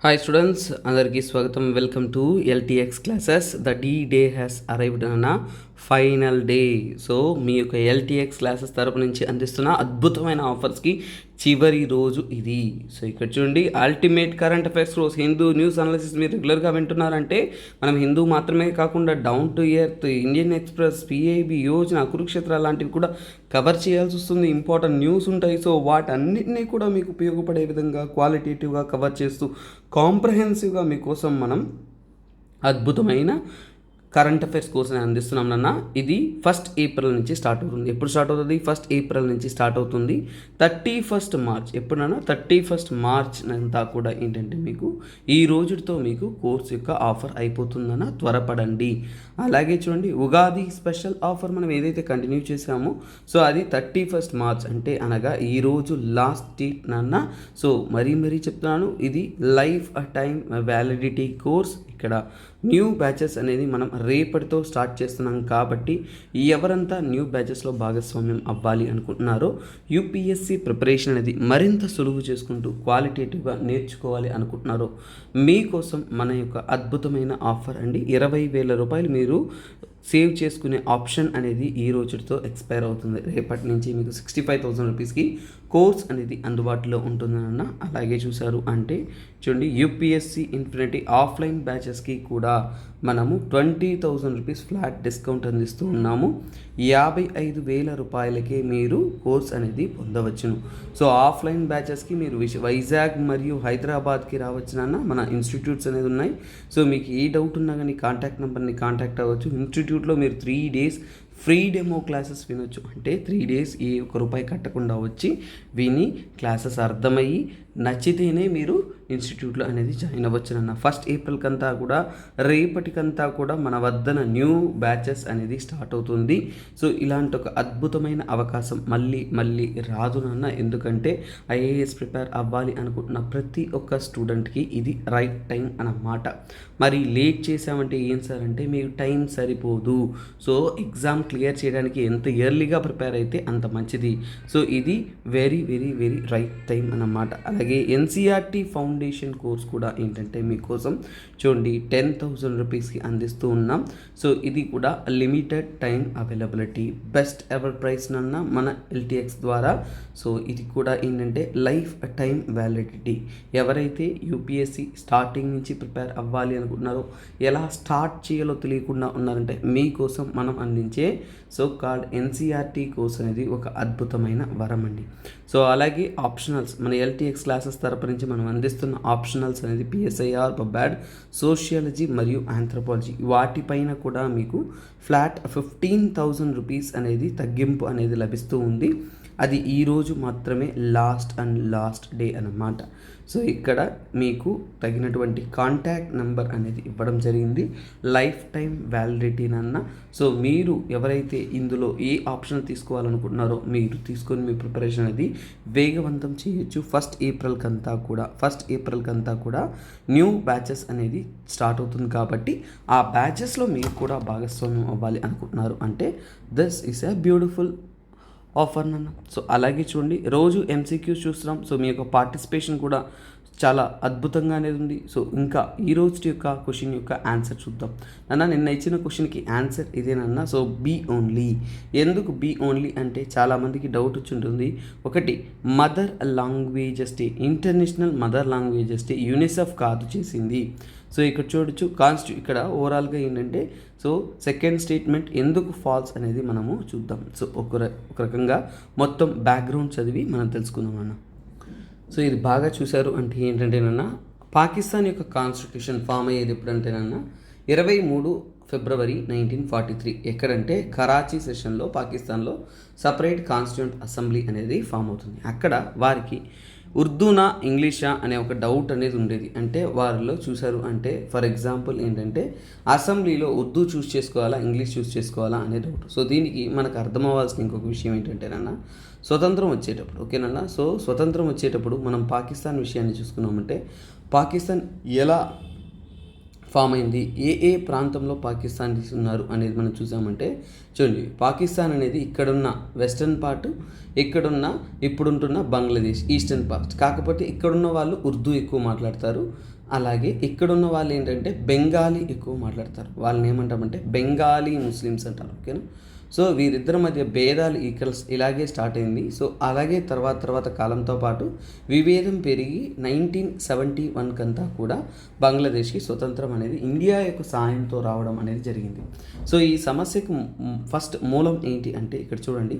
Hi students, అందరికీ స్వాగతం. Welcome to LTX classes. The day has arrived అన్న final day. So మీ యొక్క ఎల్టీఎక్స్ క్లాసెస్ తరపు నుంచి అందిస్తున్న అద్భుతమైన ఆఫర్స్కి చివరి రోజు ఇది. సో ఇక్కడ చూడండి, అల్టిమేట్ కరెంట్ అఫైర్స్ రోజు హిందూ న్యూస్ అనాలిసిస్ మీరు రెగ్యులర్గా వింటున్నారంటే మనం హిందూ మాత్రమే కాకుండా down to earth, Indian express, PIB, Yojana, Kurukshetra లాంటివి కూడా కవర్ చేయాల్సి వస్తుంది. ఇంపార్టెంట్ న్యూస్ ఉంటాయి. సో వాటన్నిటినీ కూడా మీకు ఉపయోగపడే విధంగా క్వాలిటేటివ్గా కవర్ చేస్తూ కాంప్రహెన్సివ్గా మీకోసం మనం అద్భుతమైన కరెంట్ అఫైర్స్ కోసం అందిస్తున్నాం నాన్న. ఇది 1 ఏప్రిల్ నుంచి స్టార్ట్ అవుతుంది. ఎప్పుడు స్టార్ట్ అవుతుంది? 1 ఏప్రిల్ నుంచి స్టార్ట్ అవుతుంది. 31 మార్చ్ ఎప్పుడన్నా 31 మార్చ్ అంతా కూడా ఏంటంటే మీకు ఈ రోజుతో మీకు కోర్స్ యొక్క ఆఫర్ అయిపోతుందన్న, త్వరపడండి. అలాగే చూడండి, ఉగాది స్పెషల్ ఆఫర్ మనం ఏదైతే కంటిన్యూ చేసామో సో అది 31 మార్చ్ అంటే అనగా ఈరోజు లాస్ట్ డేట్ నాన్న. సో మరీ చెప్తున్నాను, ఇది లైఫ్ టైం వ్యాలిడిటీ కోర్స్. ఇక్కడ న్యూ బ్యాచెస్ అనేది మనం రేపటితో స్టార్ట్ చేస్తున్నాం కాబట్టి ఎవరంతా న్యూ బ్యాచెస్లో భాగస్వామ్యం అవ్వాలి అనుకుంటున్నారో, యూపీఎస్సీ ప్రిపరేషన్ అనేది మరింత సులువు చేసుకుంటూ క్వాలిటేటివ్గా నేర్చుకోవాలి అనుకుంటున్నారో మీకోసం మన యొక్క అద్భుతమైన ఆఫర్ అండి. 20,000 రూపాయలు మీరు సేవ్ చేసుకునే ఆప్షన్ అనేది ఈ రోజుతో ఎక్స్పైర్ అవుతుంది. రేపటి నుంచి మీకు 65,000 రూపీస్కి కోర్స్ అనేది అందుబాటులో ఉంటుందన్న. అలాగే చూసారు అంటే చూడండి, యూపీఎస్సీ ఇన్ఫినిటీ ఆఫ్లైన్ బ్యాచెస్కి కూడా మనము 20,000 రూపీస్ ఫ్లాట్ డిస్కౌంట్ అందిస్తూ ఉన్నాము. 55,000 రూపాయలకే మీరు కోర్స్ అనేది పొందవచ్చును. సో ఆఫ్లైన్ బ్యాచెస్కి మీరు వైజాగ్ మరియు హైదరాబాద్కి రావచ్చునన్న. మన ఇన్స్టిట్యూట్స్ అనేది ఉన్నాయి. సో మీకు ఏ డౌట్ ఉన్నా కానీ కాంటాక్ట్ నెంబర్ని కాంటాక్ట్ అవ్వచ్చు. ఇన్స్టిట్యూట్లో మీరు 3 days ఫ్రీ డెమో క్లాసెస్ వినొచ్చు. అంటే 3 days ఏ ₹1 కట్టకుండా వచ్చి విని క్లాసెస్ అర్థమయ్యి నచ్చితేనే మీరు ఇన్స్టిట్యూట్లో అనేది జాయిన్ అవ్వచ్చునన్న. 1 ఏప్రిల్ కంతా కూడా రేపటికంతా కూడా మన వద్దన న్యూ బ్యాచెస్ అనేది స్టార్ట్ అవుతుంది. సో ఇలాంటి ఒక అద్భుతమైన అవకాశం మళ్ళీ రాదునన్న. ఎందుకంటే ఐఏఎస్ ప్రిపేర్ అవ్వాలి అనుకుంటున్న ప్రతి ఒక్క స్టూడెంట్కి ఇది రైట్ టైం అన్నమాట. మరి లేట్ చేసామంటే ఏం సార్ అంటే మీకు టైం సరిపోదు. సో ఎగ్జామ్ క్లియర్ చేయడానికి ఎంత ఎర్లీగా ప్రిపేర్ అయితే అంత మంచిది. సో ఇది వెరీ రైట్ టైం అన్నమాట. అలాగే ఎన్సీఆర్టీ ఫౌండేషన్ కోర్స్ కూడా ఏంటంటే మీకోసం చూడండి 10,000 రూపీస్కి అందిస్తూ ఉన్నాం. సో ఇది కూడా limited time availability, best ever price నన్న మన ఎల్టీఎక్స్ ద్వారా. సో ఇది కూడా ఏంటంటే లైఫ్ టైం వ్యాలిడిటీ. ఎవరైతే యూపీఎస్సీ స్టార్టింగ్ నుంచి ప్రిపేర్ అవ్వాలి అనుకుంటున్నారో, ఎలా స్టార్ట్ చేయాలో తెలియకుండా ఉన్నారంటే మీకోసం మనం అందించే సో కాల్డ్ ఎన్సీఆర్టీ కోర్స్ అనేది ఒక అద్భుతమైన వరం అండి. సో అలాగే ఆప్షనల్స్, మన ఎల్టీఎక్స్ క్లాసెస్ తరపు నుంచి మనం అందిస్తున్న ఆప్షనల్స్ అనేది పిఎస్ఐఆర్, పబ్యాడ్, సోషియాలజీ మరియు ఆంథ్రోపాలజీ వాటిపైన కూడా మీకు ఫ్లాట్ 15,000 రూపీస్ అనేది తగ్గింపు అనేది లభిస్తూ ఉంది. అది ఈరోజు మాత్రమే లాస్ట్ డే అన్నమాట. సో ఇక్కడ మీకు తగినటువంటి కాంటాక్ట్ నెంబర్ అనేది ఇవ్వడం జరిగింది, లైఫ్ టైం వ్యాలిడిటీనన్న. సో మీరు ఎవరైతే ఇందులో ఏ ఆప్షన్ తీసుకోవాలనుకుంటున్నారో మీరు తీసుకొని మీ ప్రిపరేషన్ అనేది వేగవంతం చేయొచ్చు. 1 ఏప్రిల్ కంతా కూడా న్యూ బ్యాచెస్ అనేది స్టార్ట్ అవుతుంది కాబట్టి ఆ బ్యాచెస్లో మీరు కూడా భాగస్వామ్యం అవ్వాలి అనుకుంటున్నారు అంటే this is a beautiful offer నన్న. సో అలాగే చూడండి, రోజు ఎంసీక్యూస్ చూస్తున్నాం. సో మీ యొక్క పార్టిసిపేషన్ కూడా చాలా అద్భుతంగా అనేది ఉంది. సో ఇంకా ఈ రోజు యొక్క క్వశ్చన్ యొక్క ఆన్సర్ చూద్దాం నాన్న. నిన్న ఇచ్చిన క్వశ్చన్కి ఆన్సర్ ఇదేనన్నా. So B only. ఎందుకు బీ ఓన్లీ అంటే చాలామందికి డౌట్ వచ్చి ఉంటుంది. ఒకటి, mother languages day, international mother languages day UNICEF కాదు చేసింది. సో ఇక్కడ చూడొచ్చు ఇక్కడ ఓవరాల్గా ఏంటంటే సో సెకండ్ స్టేట్మెంట్ ఎందుకు ఫాల్స్ అనేది మనము చూద్దాం. సో ఒక రకంగా మొత్తం బ్యాక్గ్రౌండ్ చదివి మనం తెలుసుకుందాం అన్న. సో ఇది బాగా చూశారు అంటే ఏంటంటేనన్నా, పాకిస్తాన్ యొక్క కాన్స్టిట్యూషన్ ఫామ్ అయ్యేది ఎప్పుడంటేనన్నా 23 ఫిబ్రవరి 1943. ఎక్కడంటే కరాచీ సెషన్లో పాకిస్తాన్లో సపరేట్ కాన్స్టిట్యూంట్ అసెంబ్లీ అనేది ఫామ్ అవుతుంది. అక్కడ వారికి ఉర్దూనా ఇంగ్లీషా అనే ఒక డౌట్ అనేది ఉండేది. అంటే వారిలో చూశారు అంటే ఫర్ ఎగ్జాంపుల్ ఏంటంటే అసెంబ్లీలో ఉర్దూ చూస్ చేసుకోవాలా, ఇంగ్లీష్ చూస్ చేసుకోవాలా అనే డౌట్. సో దీనికి మనకు అర్థం అవ్వాల్సిన ఇంకొక విషయం ఏంటంటేనన్నా, స్వతంత్రం వచ్చేటప్పుడు ఓకేనన్నా. సో స్వతంత్రం వచ్చేటప్పుడు మనం పాకిస్తాన్ విషయాన్ని చూసుకున్నామంటే పాకిస్తాన్ ఎలా ఫామ్ అయింది. ఏ ఏ ప్రాంతంలో పాకిస్తాన్ ఉన్నారు అనేది మనం చూసామంటే చూడండి, పాకిస్తాన్ అనేది ఇక్కడున్న వెస్టర్న్ పార్ట్, ఇక్కడున్న ఇప్పుడుంటున్న బంగ్లాదేశ్ ఈస్టర్న్ పార్ట్. కాకపోతే ఇక్కడున్న వాళ్ళు ఉర్దూ ఎక్కువ మాట్లాడతారు, అలాగే ఇక్కడున్న వాళ్ళు ఏంటంటే బెంగాలీ ఎక్కువ మాట్లాడతారు. వాళ్ళని ఏమంటామంటే బెంగాలీ ముస్లిమ్స్ అంటారు. ఓకేనా. సో వీరిద్దరి మధ్య భేదాలు ఇక్కడ ఇలాగే స్టార్ట్ అయింది. సో అలాగే తర్వాత కాలంతో పాటు విభేదం పెరిగి 1971 కంతా కూడా బంగ్లాదేశ్కి స్వతంత్రం అనేది ఇండియా యొక్క సాయంతో రావడం అనేది జరిగింది. సో ఈ సమస్యకు ఫస్ట్ మూలం ఏంటి అంటే ఇక్కడ చూడండి,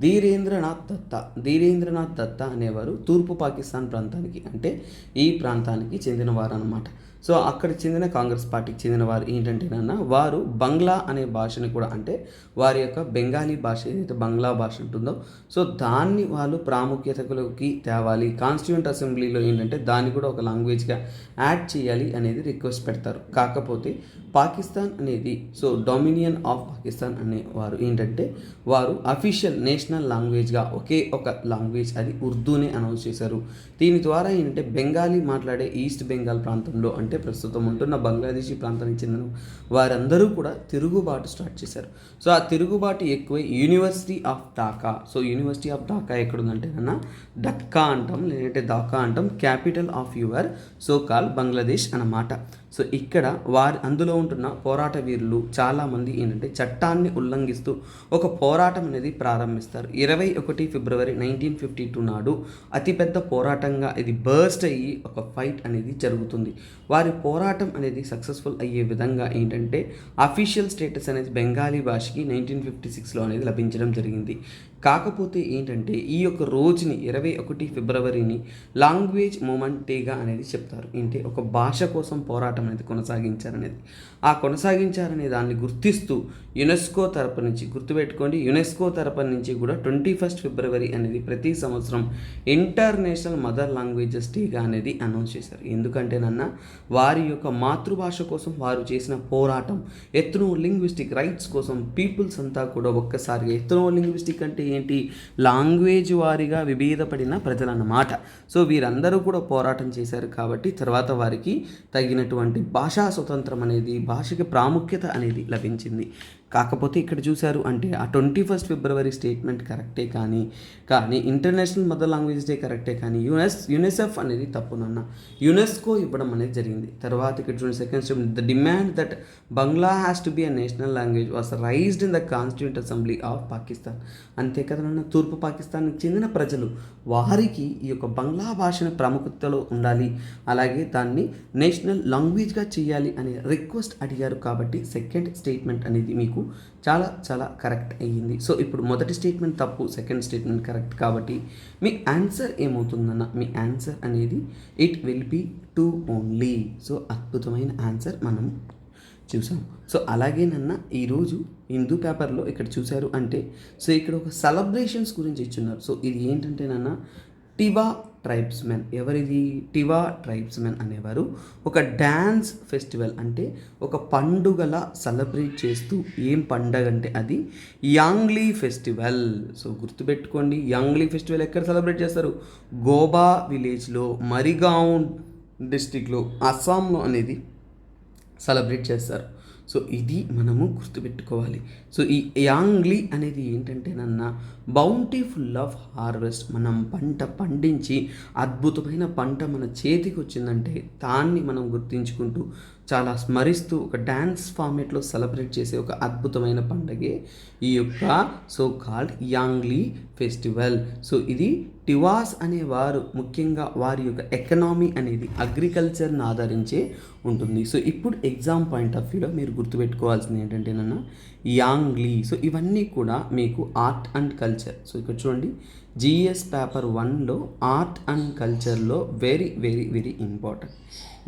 ధీరేంద్రనాథ్ దత్తా అనేవారు తూర్పు పాకిస్తాన్ ప్రాంతానికి అంటే ఈ ప్రాంతానికి చెందినవారు అనమాట. సో అక్కడ చెందిన కాంగ్రెస్ పార్టీకి చెందిన వారు ఏంటంటేనన్నా వారు బంగ్లా అనే భాషని కూడా అంటే వారి యొక్క బెంగాలీ భాష ఏదైతే బంగ్లా భాష ఉంటుందో సో దాన్ని వాళ్ళు ప్రాముఖ్యతలోకి తేవాలి, కాన్స్టిట్యూంట్ అసెంబ్లీలో ఏంటంటే దాన్ని కూడా ఒక లాంగ్వేజ్గా యాడ్ చేయాలి అనేది రిక్వెస్ట్ పెడతారు. కాకపోతే పాకిస్తాన్ అనేది సో డొమినియన్ ఆఫ్ పాకిస్తాన్ అనేవారు ఏంటంటే వారు అఫీషియల్ నేషనల్ లాంగ్వేజ్గా ఒకే ఒక లాంగ్వేజ్ అది ఉర్దూనే అనౌన్స్ చేశారు. దీని ద్వారా ఏంటంటే బెంగాలీ మాట్లాడే ఈస్ట్ బెంగాల్ ప్రాంతంలో అంటే ప్రస్తుతం ఉంటున్న బంగ్లాదేశీ ప్రాంతానికి చెందిన వారందరూ కూడా తిరుగుబాటు స్టార్ట్ చేశారు. సో ఆ తిరుగుబాటు ఎక్కువై university of Dhaka, so university of Dhaka ఎక్కడుందంటే అన్న డక్కా అంటాం, లేదంటే ఢాకా అంటాం, capital of your so call Bangladesh అన్నమాట. సో ఇక్కడ అందులో ఉంటున్న పోరాట వీరులు చాలామంది ఏంటంటే చట్టాన్ని ఉల్లంఘిస్తూ ఒక పోరాటం అనేది ప్రారంభిస్తారు. 21 ఫిబ్రవరి 1952 నాడు అతిపెద్ద పోరాటంగా ఇది బర్స్ట్ అయ్యి ఒక ఫైట్ అనేది జరుగుతుంది. వారి పోరాటం అనేది సక్సెస్ఫుల్ అయ్యే విధంగా ఏంటంటే అఫీషియల్ స్టేటస్ అనేది బెంగాలీ భాషకి 1956లో అనేది లభించడం జరిగింది. కాకపోతే ఏంటంటే ఈ యొక్క రోజుని 21 ఫిబ్రవరిని లాంగ్వేజ్ మూమెంట్ డేగా అనేది చెప్తారు. ఏంటి ఒక భాష కోసం పోరాటం అనేది కొనసాగించారనేది, ఆ కొనసాగించారనే దాన్ని గుర్తిస్తూ యునెస్కో తరపు నుంచి గుర్తుపెట్టుకోండి, యునెస్కో తరపు నుంచి కూడా 21 ఫిబ్రవరి అనేది ప్రతి సంవత్సరం ఇంటర్నేషనల్ మదర్ లాంగ్వేజెస్ డేగా అనేది అనౌన్స్ చేశారు. ఎందుకంటేనన్నా వారి యొక్క మాతృభాష కోసం వారు చేసిన పోరాటం, ఎత్నో లింగ్విస్టిక్ రైట్స్ కోసం పీపుల్స్ అంతా కూడా ఒక్కసారిగా ఎత్నో లింగ్విస్టిక్ అంటే ఏంటి, లాంగ్వేజ్ వారిగా విభేదపడిన ప్రజలన్నమాట. సో వీరందరూ కూడా పోరాటం చేశారు కాబట్టి తర్వాత వారికి తగినటువంటి భాషా స్వతంత్రం అనేది, భాషకి ప్రాముఖ్యత అనేది లభించింది. కాకపోతే ఇక్కడ చూశారు అంటే ఆ 21 ఫిబ్రవరి స్టేట్మెంట్ కరెక్టే కానీ ఇంటర్నేషనల్ మదర్ లాంగ్వేజ్ డే కరెక్టే కానీ యునెసెఫ్ అనేది తప్పునన్న యునెస్కో ఇవ్వడం అనేది జరిగింది. తర్వాత ఇక్కడ చూడండి second statement, the demand that Bangla has to be a national language was raised in the constituent assembly of Pakistan. అంతే కదనన్న, తూర్పు పాకిస్తాన్కి చెందిన ప్రజలు వారికి ఈ యొక్క బంగ్లా భాషను ప్రాముఖ్యతలో ఉండాలి, అలాగే దాన్ని నేషనల్ లాంగ్వేజ్గా చేయాలి అనే రిక్వెస్ట్ అడిగారు. కాబట్టి సెకండ్ స్టేట్మెంట్ అనేది మీకు చాలా కరెక్ట్ అయ్యింది. సో ఇప్పుడు మొదటి స్టేట్మెంట్ తప్పు, సెకండ్ స్టేట్మెంట్ కరెక్ట్. కాబట్టి మీ ఆన్సర్ ఏమవుతుందన్న, మీ ఆన్సర్ అనేది it will be 2 only. So అద్భుతమైన ఆన్సర్ మనం చూసాం. సో అలాగేనన్నా ఈరోజు హిందూ పేపర్లో ఇక్కడ చూశారు అంటే సో ఇక్కడ ఒక సెలబ్రేషన్స్ గురించి ఇచ్చున్నారు. సో ఇది ఏంటంటేనన్నా టివా ట్రైబ్స్మెన్. ఎవరిది? టివా ట్రైబ్స్మెన్ అనేవారు ఒక డ్యాన్స్ ఫెస్టివల్ అంటే ఒక పండుగల సెలబ్రేట్ చేస్తూ, ఏం పండగ అంటే అది యాంగ్లీ ఫెస్టివల్. సో గుర్తుపెట్టుకోండి, యాంగ్లీ ఫెస్టివల్ ఎక్కడ సెలబ్రేట్ చేస్తారు? గోబా విలేజ్లో, మరిగావ్ డిస్టిక్లో, అస్సాంలో అనేది సెలబ్రేట్ చేస్తారు. సో ఇది మనము గుర్తుపెట్టుకోవాలి. సో ఈ యాంగ్లీ అనేది ఏంటంటేనన్నా బౌంటీఫుల్ ఆఫ్ హార్వెస్ట్. మనం పంట పండించి అద్భుతమైన పంట మన చేతికి వచ్చిందంటే దాన్ని మనం గుర్తించుకుంటూ చాలా స్మరిస్తూ ఒక డ్యాన్స్ ఫార్మేట్లో సెలబ్రేట్ చేసే ఒక అద్భుతమైన పండగే ఈ యొక్క సో కాల్డ్ యాంగ్లీ ఫెస్టివల్. సో ఇది టివాస్ అనేవారు ముఖ్యంగా వారి యొక్క ఎకనామీ అనేది అగ్రికల్చర్ని ఆధారించే ఉంటుంది. సో ఇప్పుడు ఎగ్జామ్ పాయింట్ ఆఫ్ వ్యూలో మీరు గుర్తుపెట్టుకోవాల్సింది ఏంటంటేనన్నా యాంగ్లీ. సో ఇవన్నీ కూడా మీకు ఆర్ట్ అండ్ కల్చర్. సో ఇక్కడ చూడండి, జిఎస్ పేపర్ 1లో ఆర్ట్ అండ్ కల్చర్లో వెరీ వెరీ వెరీ ఇంపార్టెంట్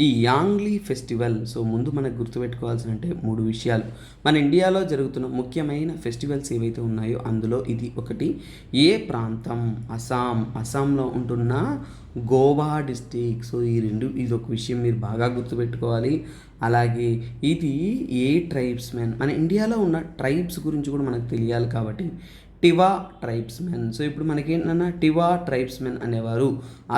ఈ యాంగ్లీ ఫెస్టివల్. సో ముందు మనకు గుర్తుపెట్టుకోవాల్సిన అంటే 3 విషయాలు. మన ఇండియాలో జరుగుతున్న ముఖ్యమైన ఫెస్టివల్స్ ఏవైతే ఉన్నాయో అందులో ఇది ఒకటి. ఏ ప్రాంతం? అస్సాంలో ఉంటున్న గోవా డిస్టిక్. సో ఇది ఒక విషయం మీరు బాగా గుర్తుపెట్టుకోవాలి. అలాగే ఇది ఏ ట్రైబ్స్మెన్, మన ఇండియాలో ఉన్న ట్రైబ్స్ గురించి కూడా మనకు తెలియాలి. కాబట్టి టివా ట్రైబ్స్మెన్. సో ఇప్పుడు మనకేంటన్నా టివా ట్రైబ్స్మెన్ అనేవారు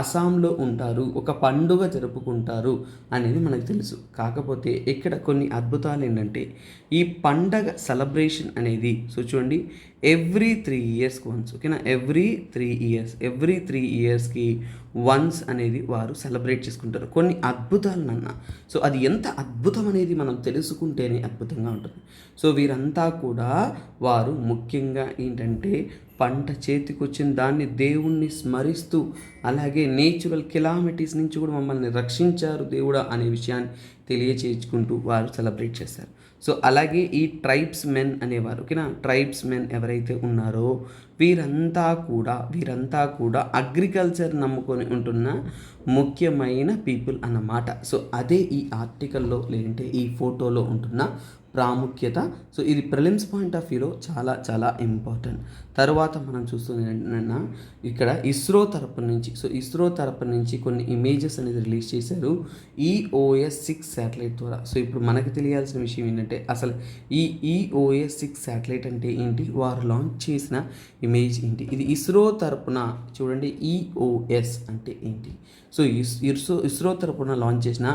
అస్సాంలో ఉంటారు, ఒక పండుగ జరుపుకుంటారు అనేది మనకు తెలుసు. కాకపోతే ఇక్కడ కొన్ని అద్భుతాలు ఏంటంటే ఈ పండగ సెలబ్రేషన్ అనేది సో చూడండి ఎవ్రీ 3 ఇయర్స్కి వన్స్, ఓకేనా, ఎవ్రీ 3 ఇయర్స్కి వన్స్ అనేది వారు సెలబ్రేట్ చేసుకుంటారు. కొన్ని అద్భుతాలు నాన్న. సో అది ఎంత అద్భుతం అనేది మనం తెలుసుకుంటేనే అద్భుతంగా ఉంటుంది. సో వీరంతా కూడా వారు ముఖ్యంగా ఏంటంటే పంట చేతికి వచ్చిన దాన్ని దేవుణ్ణి స్మరిస్తూ అలాగే నేచురల్ కెలామిటీస్ నుంచి కూడా మమ్మల్ని రక్షించారు దేవుడా అనే విషయాన్ని తెలియచేసుకుంటూ వారు సెలబ్రేట్ చేస్తారు. సో అలాగే ఈ ట్రైబ్స్ మెన్ అనేవారు, ఓకేనా, ట్రైబ్స్ మెన్ ఎవరైతే ఉన్నారో వీరంతా కూడా అగ్రికల్చర్ నమ్ముకొని ఉంటున్న ముఖ్యమైన పీపుల్ అన్నమాట. సో అదే ఈ ఆర్టికల్లో లేదంటే ఈ ఫోటోలో ఉంటున్న ప్రాముఖ్యత. సో ఇది ప్రిలిమ్స్ పాయింట్ ఆఫ్ వ్యూలో చాలా చాలా ఇంపార్టెంట్. తర్వాత మనం చూస్తుంది ఏంటన్నా ఇక్కడ ఇస్రో తరపు నుంచి కొన్ని ఇమేజెస్ అనేది రిలీజ్ చేశారు EOS 6 శాటిలైట్ ద్వారా. సో ఇప్పుడు మనకు తెలియాల్సిన విషయం ఏంటంటే అసలు ఈ EOS 6 శాటిలైట్ అంటే ఏంటి, వారు లాంచ్ చేసిన ఇమేజ్ ఏంటి, ఇది ఇస్రో తరపున చూడండి EOS అంటే ఏంటి. సో ఇస్రో తరపున లాంచ్ చేసిన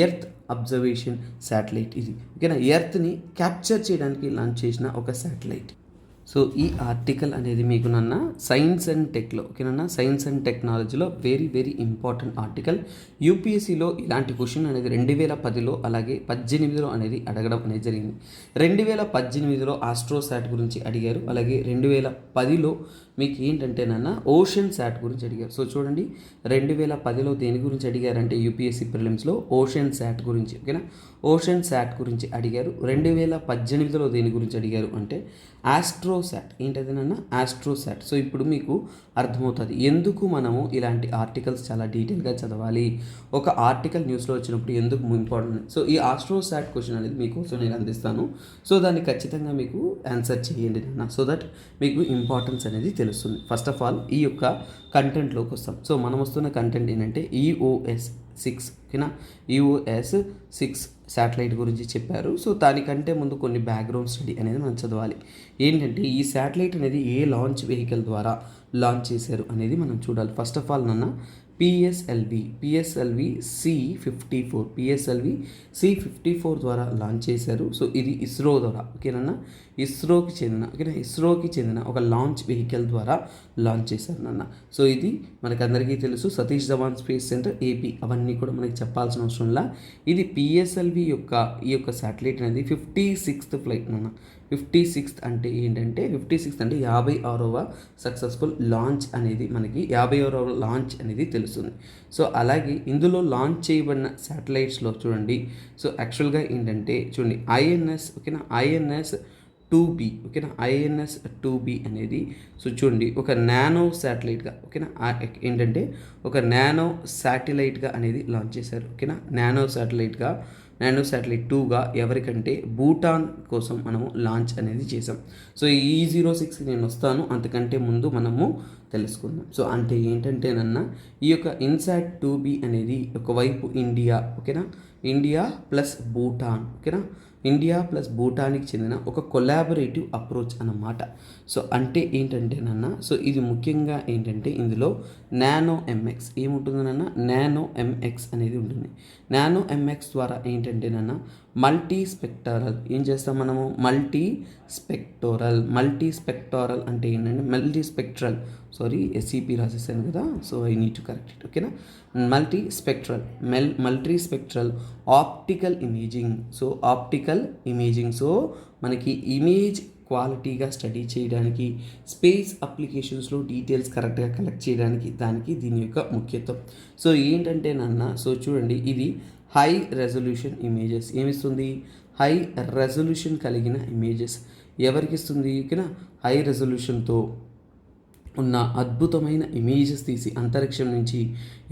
ఎర్త్ అబ్జర్వేషన్ శాటిలైట్ ఇది, ఓకేనా, ఎర్త్ని క్యాప్చర్ చేయడానికి లాంచ్ చేసిన ఒక శాటిలైట్. సో ఈ ఆర్టికల్ అనేది మీకు నన్న సైన్స్ అండ్ టెక్లో, ఓకేనా, సైన్స్ అండ్ టెక్నాలజీలో వెరీ వెరీ ఇంపార్టెంట్ ఆర్టికల్. యూపీఎస్సీలో ఇలాంటి క్వశ్చన్ అనేది 2010లో అలాగే 18లో అనేది అడగడం అనేది జరిగింది. 2018లో ఆస్ట్రోసాట్ గురించి అడిగారు, అలాగే 2010లో మీకు ఏంటంటే నాన్న ఓషన్ శాట్ గురించి అడిగారు. సో చూడండి 2010లో దేని గురించి అడిగారంటే యూపీఎస్సీ ప్రిలిమ్స్లో ఓషన్ శాట్ గురించి, ఓకేనా, ఓషన్ శాట్ గురించి అడిగారు. 2018లో దేని గురించి అడిగారు అంటే ఆస్ట్రోసాట్. ఏంటది నాన్న, ఆస్ట్రోసాట్. సో ఇప్పుడు మీకు అర్థమవుతుంది ఎందుకు మనము ఇలాంటి ఆర్టికల్స్ చాలా డీటెయిల్గా చదవాలి, ఒక ఆర్టికల్ న్యూస్లో వచ్చినప్పుడు ఎందుకు ఇంపార్టెంట్. సో ఈ ఆస్ట్రోసాట్ క్వశ్చన్ అనేది మీకోసం నేను అందిస్తాను. సో దాన్ని ఖచ్చితంగా మీకు ఆన్సర్ చేయండి నాన్న, సో దట్ మీకు ఇంపార్టెన్స్ అనేది తెలుస్తుంది. ఫస్ట్ ఆఫ్ ఆల్ ఈ యొక్క కంటెంట్లోకి వస్తాం. సో మనం వస్తున్న కంటెంట్ ఏంటంటే EOS 6, ఓకేనా, EOS 6 శాటిలైట్ గురించి చెప్పారు. సో దానికంటే ముందు కొన్ని బ్యాక్గ్రౌండ్ స్టడీ అనేది మనం చదవాలి. ఏంటంటే ఈ శాటిలైట్ అనేది ఏ లాంచ్ వెహికల్ ద్వారా లాంచ్ చేశారు అనేది మనం చూడాలి. ఫస్ట్ ఆఫ్ ఆల్ నాన్న PSLV C-54 ద్వారా లాంచ్ చేశారు. సో ఇది ఇస్రో ద్వారా, ఓకేనా, ఇస్రోకి చెందిన ఒక లాంచ్ వెహికల్ ద్వారా లాంచ్ చేశారు నాన్న. సో ఇది మనకందరికీ తెలుసు, Satish Dhawan space centre AP, అవన్నీ కూడా మనకి చెప్పాల్సిన అవసరంలా. ఇది PSLV ఈ యొక్క శాటిలైట్ అనేది 56th ఫ్లైట్ నాన్న. 56th అంటే ఏంటంటే 56th అంటే 56వ సక్సెస్ఫుల్ లాంచ్ అనేది మనకి 56వ లాంచ్ అనేది తెలుస్తుంది. సో అలాగే ఇందులో లాంచ్ చేయబడిన శాటిలైట్స్లో చూడండి, సో యాక్చువల్గా ఏంటంటే చూడండి INS, ఓకేనా, INS 2B, ఓకేనా, INS 2B అనేది సో చూడండి ఒక నానో శాటిలైట్గా, ఓకేనా, ఏంటంటే ఒక నానో శాటిలైట్గా అనేది లాంచ్ చేశారు, ఓకేనా, నానో శాటిలైట్ 2గా ఎవరికంటే భూటాన్ కోసం మనము లాంచ్ అనేది చేసాం. సో ఈ E06 నేను వస్తాను, అంతకంటే ముందు మనము తెలుసుకుందాం. సో అంటే ఏంటంటే నన్న ఈ యొక్క ఇన్సాట్ 2B అనేది ఒకవైపు ఇండియా, ఓకేనా, ఇండియా ప్లస్ భూటాన్, ఓకేనా, ఇండియా ప్లస్ భూటాన్కి చెందిన ఒక కొలాబరేటివ్ అప్రోచ్ అన్నమాట. సో అంటే ఏంటంటే నాన్న, సో ఇది ముఖ్యంగా ఏంటంటే ఇందులో నానో MX ఏముంటుంది నాన్న, నానో MX అనేది ఉంటుంది. నానో MX ద్వారా ఏంటంటే నాన్న మల్టీ స్పెక్టరల్ ఏం చేస్తాం మనము, మల్టీ స్పెక్టోరల్ అంటే ఏంటంటే SCP రాసేసాను కదా, so I need to correct it, ఓకేనా, multi spectral optical imaging. So మనకి ఇమేజ్ క్వాలిటీగా స్టడీ చేయడానికి, స్పేస్ అప్లికేషన్స్లో డీటెయిల్స్ కరెక్ట్గా కలెక్ట్ చేయడానికి దీని యొక్క ముఖ్యత్వం. సో ఏంటంటే నాన్న, సో చూడండి ఇది హై రెజల్యూషన్ ఇమేజెస్ ఏమిస్తుంది, హై రెజల్యూషన్ కలిగిన ఇమేజెస్ ఎవరికి ఇస్తుంది, ఓకేనా, హై రెజల్యూషన్తో ఉన్న అద్భుతమైన ఇమేజెస్ తీసి అంతరిక్షం నుంచి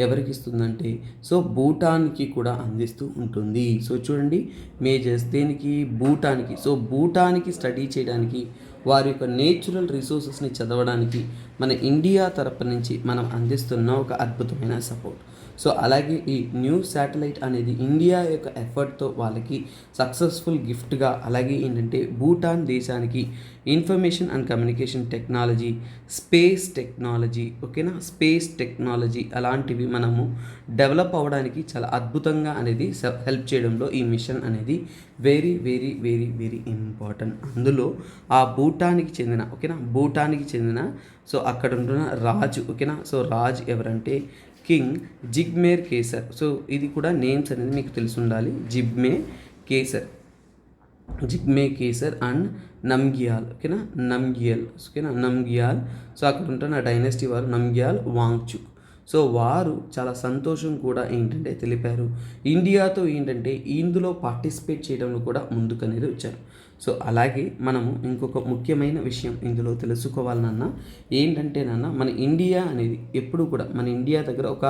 ఎవరికి ఇస్తుందంటే సో భూటాన్కి కూడా అందిస్తూ ఉంటుంది. సో చూడండి ఇమేజెస్ దేనికి, భూటాన్కి. సో భూటాన్కి స్టడీ చేయడానికి, వారి యొక్క నేచురల్ రిసోర్సెస్ని చదవడానికి మన ఇండియా తరపు నుంచి మనం అందిస్తున్న ఒక అద్భుతమైన సపోర్ట్. సో అలాగే ఈ న్యూ శాటిలైట్ అనేది ఇండియా యొక్క ఎఫర్ట్తో వాళ్ళకి సక్సెస్ఫుల్ గిఫ్ట్గా, అలాగే ఏంటంటే భూటాన్ దేశానికి information and communication technology, space technology, ఓకేనా, స్పేస్ టెక్నాలజీ అలాంటివి మనము డెవలప్ అవ్వడానికి చాలా అద్భుతంగా అనేది హెల్ప్ చేయడంలో ఈ మిషన్ అనేది very very very very important. అందులో ఆ భూటానికి చెందిన, ఓకేనా, భూటానికి చెందిన సో అక్కడ ఉంటున్న రాజు, ఓకేనా, సో రాజు ఎవరంటే కింగ్ జిగ్మేర్ కేసర్. సో ఇది కూడా నేమ్స్ అనేది మీకు తెలిసి ఉండాలి. కేసర్ జిగ్మే కేసర్ అండ్ నమ్గియాల్, ఓకేనా, నమ్గియాల్. సో అక్కడ ఉంటున్న డైనస్టీ వారు నమ్గియాల్ వాంగ్చుక్. సో వారు చాలా సంతోషం కూడా ఏంటంటే తెలిపారు. ఇండియాతో ఏంటంటే ఇందులో పార్టిసిపేట్ చేయడంలో కూడా ముందుకనేది వచ్చారు. సో అలాగే మనము ఇంకొక ముఖ్యమైన విషయం ఇందులో తెలుసుకోవాలన్నా ఏంటంటే మన ఇండియా అనేది ఎప్పుడు కూడా మన ఇండియా దగ్గర ఒక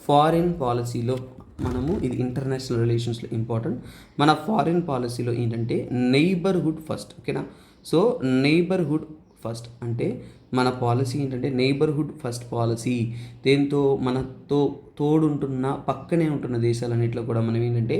ఫారిన్ పాలసీలో మనము ఇది ఇంటర్నేషనల్ రిలేషన్స్లో ఇంపార్టెంట్. మన ఫారిన్ పాలసీలో ఏంటంటే నైబర్హుడ్ ఫస్ట్, ఓకేనా. సో నైబర్హుడ్ ఫస్ట్ అంటే మన పాలసీ ఏంటంటే నైబర్హుడ్ ఫస్ట్ పాలసీ. దేంతో మనతో తోడుంటున్న పక్కనే ఉంటున్న దేశాలన్నింటిలో కూడా మనం ఏంటంటే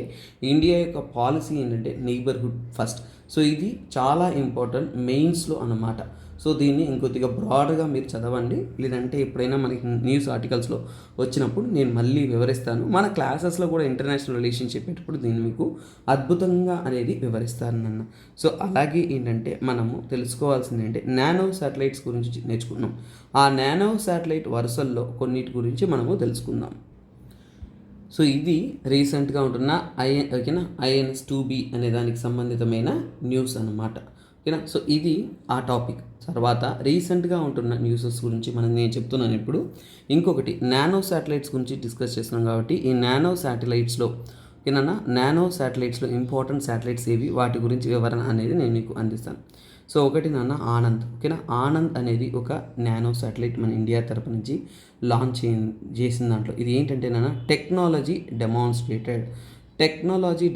ఇండియా యొక్క పాలసీ ఏంటంటే నైబర్హుడ్ ఫస్ట్. సో ఇది చాలా ఇంపార్టెంట్ మెయిన్స్లో అన్నమాట. సో దీన్ని ఇంకొద్దిగా బ్రాడ్గా మీరు చదవండి, లేదంటే ఎప్పుడైనా మనకి న్యూస్ ఆర్టికల్స్లో వచ్చినప్పుడు నేను మళ్ళీ వివరిస్తాను. మన క్లాసెస్లో కూడా ఇంటర్నేషనల్ రిలేషన్ చెప్పేటప్పుడు దీన్ని మీకు అద్భుతంగా అనేది వివరిస్తాను నన్న. సో అలాగే ఏంటంటే మనము తెలుసుకోవాల్సింది ఏంటంటే నానో శాటిలైట్స్ గురించి నేర్చుకున్నాం. ఆ నానో శాటిలైట్ వరుసల్లో కొన్నిటి గురించి మనము తెలుసుకుందాం. సో ఇది రీసెంట్గా ఉంటున్న ఓకేనా INS-2B అనే దానికి సంబంధితమైన న్యూస్ అన్నమాట, ఓకేనా. సో ఇది ఆ టాపిక్. తర్వాత రీసెంట్గా ఉంటున్న న్యూసెస్ గురించి నేను చెప్తున్నాను ఇప్పుడు. ఇంకొకటి నానో శాటిలైట్స్ గురించి డిస్కస్ చేస్తున్నాం కాబట్టి ఈ నానో శాటిలైట్స్లో, ఓకేనా, నానో శాటిలైట్స్లో ఇంపార్టెంట్ శాటిలైట్స్ ఏవి, వాటి గురించి వివరణ అనేది నేను మీకు అందిస్తాను. సో ఒకటి ఆనంద్, ఓకేనా. ఆనంద్ అనేది ఒక నానో శాటిలైట్ మన ఇండియా తరపు నుంచి లాంచ్ చేసిన దాంట్లో ఇది ఏంటంటే టెక్నాలజీ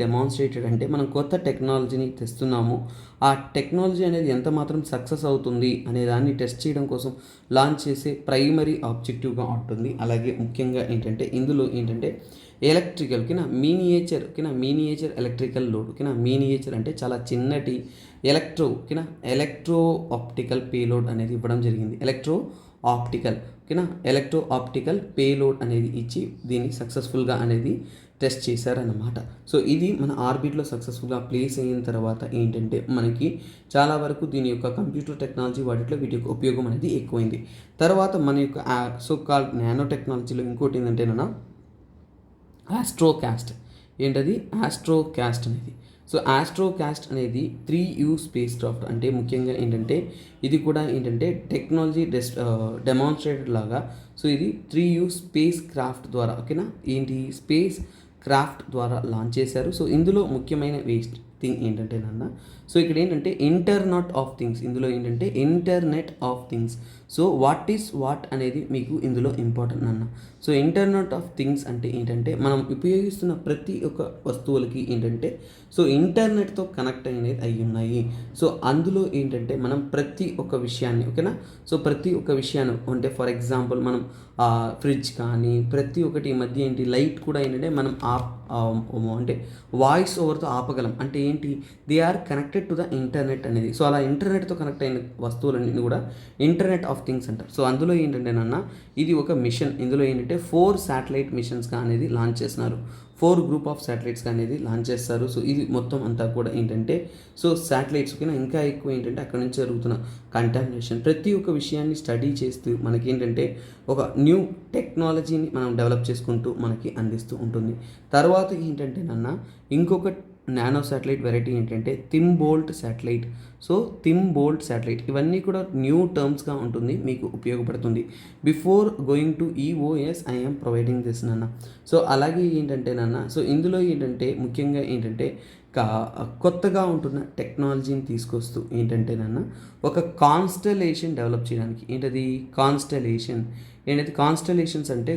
డెమాన్స్ట్రేటెడ్ అంటే మనం కొత్త టెక్నాలజీని తెస్తున్నాము. ఆ టెక్నాలజీ అనేది ఎంత మాత్రం సక్సెస్ అవుతుంది అనే దాన్ని టెస్ట్ చేయడం కోసం లాంచ్ చేసే ప్రైమరీ ఆబ్జెక్టివ్గా ఉంటుంది. అలాగే ముఖ్యంగా ఏంటంటే ఇందులో ఏంటంటే electrical, miniature electrical load, miniature అంటే చాలా చిన్నటి ఎలక్ట్రో ఆప్టికల్ పేలోడ్ అనేది ఇవ్వడం జరిగింది. ఎలక్ట్రో ఆప్టికల్ పేలోడ్ అనేది ఇచ్చి దీన్ని సక్సెస్ఫుల్గా అనేది టెస్ట్ చేశారన్నమాట. సో ఇది మన ఆర్బిట్లో సక్సెస్ఫుల్గా ప్లేస్ అయిన తర్వాత ఏంటంటే మనకి చాలా వరకు దీని యొక్క కంప్యూటర్ టెక్నాలజీ వాటిలో వీటి యొక్క ఉపయోగం అనేది ఎక్కువైంది. తర్వాత మన యొక్క సో కాల్డ్ నానో టెక్నాలజీలో ఇంకోటి ఏంటంటే ఆస్ట్రోకాస్ట్. ఏంటది ఆస్ట్రోకాస్ట్ అనేది? సో ఆస్ట్రోకాస్ట్ అనేది 3U స్పేస్ క్రాఫ్ట్. అంటే ముఖ్యంగా ఏంటంటే ఇది కూడా ఏంటంటే టెక్నాలజీ డెమాన్స్ట్రేటెడ్ లాగా. సో ఇది 3U స్పేస్ క్రాఫ్ట్ ద్వారా, ఓకేనా, స్పేస్ క్రాఫ్ట్ ద్వారా లాంచ్ చేశారు. సో ఇందులో ముఖ్యమైన థింగ్ ఏంటంటే సో ఇక్కడ ఏంటంటే internet of things. So what అనేది మీకు ఇందులో important so internet of things అంటే ఏంటంటే మనం ఉపయోగిస్తున్న ప్రతి ఒక్క వస్తువులకి ఏంటంటే సో ఇంటర్నెట్తో కనెక్ట్ అయి ఉన్నాయి. సో అందులో ఏంటంటే మనం ప్రతి ఒక్క విషయాన్ని, ఓకేనా, సో ప్రతి ఒక్క విషయాన్ని అంటే ఫర్ ఎగ్జాంపుల్ మనం ఫ్రిడ్జ్ కానీ ప్రతి ఒక్కటి ఈ మధ్య ఏంటి లైట్ కూడా ఏంటంటే మనం అంటే వాయిస్ ఓవర్తో ఆపగలం. అంటే ఏంటి, they are connected to the internet అనేది. సో అలా ఇంటర్నెట్తో కనెక్ట్ అయిన వస్తువులన్నీ కూడా ఇంటర్నెట్ ఆఫ్ థింగ్స్ అంటారు. సో అందులో ఏంటంటే ఇది ఒక మిషన్. ఇందులో ఏంటంటే 4 శాటిలైట్ మిషన్స్గా అనేది లాంచ్ చేస్తున్నారు. 4 గ్రూప్ ఆఫ్ శాటిలైట్స్గా అనేది లాంచ్ చేస్తారు. సో ఇది మొత్తం అంతా కూడా ఏంటంటే సో శాటిలైట్స్, ఓకేనా, ఇంకా ఎక్కువ ఏంటంటే అక్కడ నుంచి జరుగుతున్న కంటామినేషన్ ప్రతి ఒక్క విషయాన్ని స్టడీ చేస్తూ మనకేంటంటే ఒక న్యూ టెక్నాలజీని మనం డెవలప్ చేసుకుంటూ మనకి అందిస్తూ ఉంటుంది. తర్వాత ఏంటంటే ఇంకొక నానో శాటిలైట్ వెరైటీ ఏంటంటే thin bolt satellite. So thin bolt satellite ఇవన్నీ కూడా న్యూ టర్మ్స్గా ఉంటుంది, మీకు ఉపయోగపడుతుంది. Before going to EOS I'm providing this so అలాగే ఏంటంటే సో ఇందులో ఏంటంటే ముఖ్యంగా ఏంటంటే కొత్తగా ఉంటున్న టెక్నాలజీని తీసుకొస్తూ ఏంటంటే ఒక కాన్స్టలేషన్ డెవలప్ చేయడానికి. ఏంటది కాన్స్టలేషన్స్ అంటే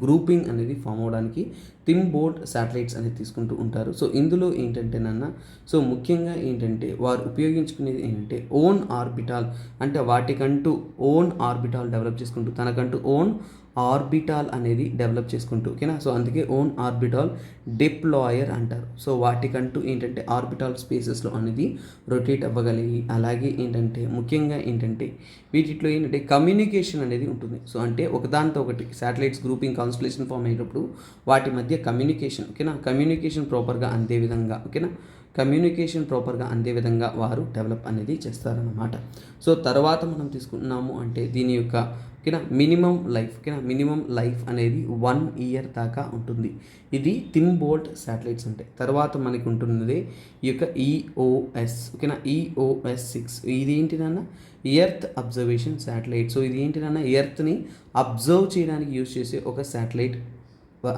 గ్రూపింగ్ అనేది ఫామ్ అవడానికి థిన్ బోల్ట్ శాటిలైట్స్ అనేది తీసుకుంటూ ఉంటారు. సో ఇందులో ఏంటంటే సో ముఖ్యంగా ఏంటంటే వారు ఉపయోగించుకునేది ఏంటంటే ఓన్ ఆర్బిటాల్, అంటే వాటికంటూ ఓన్ ఆర్బిటాల్ డెవలప్ చేసుకుంటూ తనకంటూ ఓన్ ఆర్బిటాల్ అనేది డెవలప్ చేసుకుంటూ, ఓకేనా. సో అందుకే ఓన్ ఆర్బిటాల్ డిప్లాయర్ అంటారు. సో వాటికంటూ ఏంటంటే ఆర్బిటాల్ స్పేసెస్లో అనేది రొటేట్ అవ్వగలిగి, అలాగే ఏంటంటే ముఖ్యంగా ఏంటంటే వీటిలో ఏంటంటే కమ్యూనికేషన్ అనేది ఉంటుంది. సో అంటే ఒకదానితో ఒకటి శాటిలైట్స్ గ్రూపింగ్ కాన్స్టలేషన్ ఫామ్ అయ్యేటప్పుడు వాటి మధ్య కమ్యూనికేషన్, ఓకేనా, కమ్యూనికేషన్ ప్రాపర్గా అందే విధంగా, ఓకేనా, కమ్యూనికేషన్ ప్రాపర్గా అందే విధంగా వారు డెవలప్ అనేది చేస్తారన్నమాట. సో తర్వాత మనం తీసుకున్నాము అంటే దీని యొక్క, ఓకేనా, మినిమం లైఫ్, ఓకేనా, మినిమం లైఫ్ అనేది 1 year దాకా ఉంటుంది. ఇది థిన్ బోల్ట్ శాటిలైట్స్ ఉంటాయి. తర్వాత మనకి ఉంటున్నది ఈ యొక్క EOS, ఓకేనా, EOS 6. ఇది ఏంటిదన్నా ఎర్త్ అబ్జర్వేషన్ శాటిలైట్. సో ఇది ఏంటిదన్నా ఎర్త్ని అబ్జర్వ్ చేయడానికి యూజ్ చేసే ఒక శాటిలైట్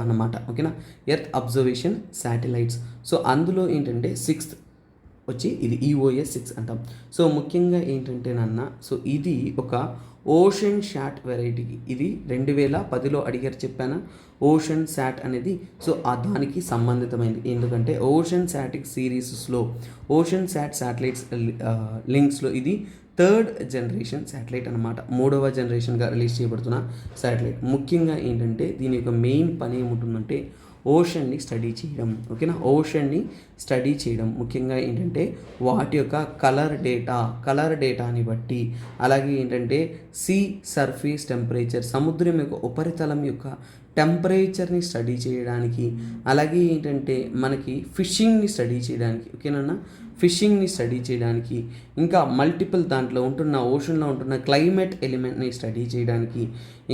అన్నమాట, ఓకేనా, ఎర్త్ అబ్జర్వేషన్ శాటిలైట్స్. సో అందులో ఏంటంటే 6th వచ్చి ఇది EOS 6 అంటాం. సో ముఖ్యంగా ఏంటంటే సో ఇది ఒక ఓషన్ శాట్ వెరైటీకి, ఇది 2010లో అడిగారు చెప్పాను ఓషన్ శాట్ అనేది. సో దానికి సంబంధితమైనది, ఎందుకంటే ఓషన్ శాటిక్ సిరీస్లో ఓషన్ శాట్ శాటిలైట్స్ లింక్స్లో ఇది 3rd generation శాటిలైట్ అనమాట, 3వ జనరేషన్గా రిలీజ్ చేయబడుతున్న శాటిలైట్. ముఖ్యంగా ఏంటంటే దీని యొక్క మెయిన్ పని ఏముంటుందంటే ఓషన్ని స్టడీ చేయడం, ఓకేనా, ఓషన్ని స్టడీ చేయడం. ముఖ్యంగా ఏంటంటే వాటి యొక్క కలర్ డేటాని బట్టి, అలాగే ఏంటంటే సీ సర్ఫేస్ టెంపరేచర్, సముద్రం యొక్క ఉపరితలం యొక్క టెంపరేచర్ని స్టడీ చేయడానికి, అలాగే ఏంటంటే మనకి ఫిషింగ్ని స్టడీ చేయడానికి, ఓకేనా, ఫిషింగ్ని స్టడీ చేయడానికి, ఇంకా మల్టిపుల్ దాంట్లో ఉంటున్న ఓషన్లో ఉంటున్న క్లైమేట్ ఎలిమెంట్ని స్టడీ చేయడానికి,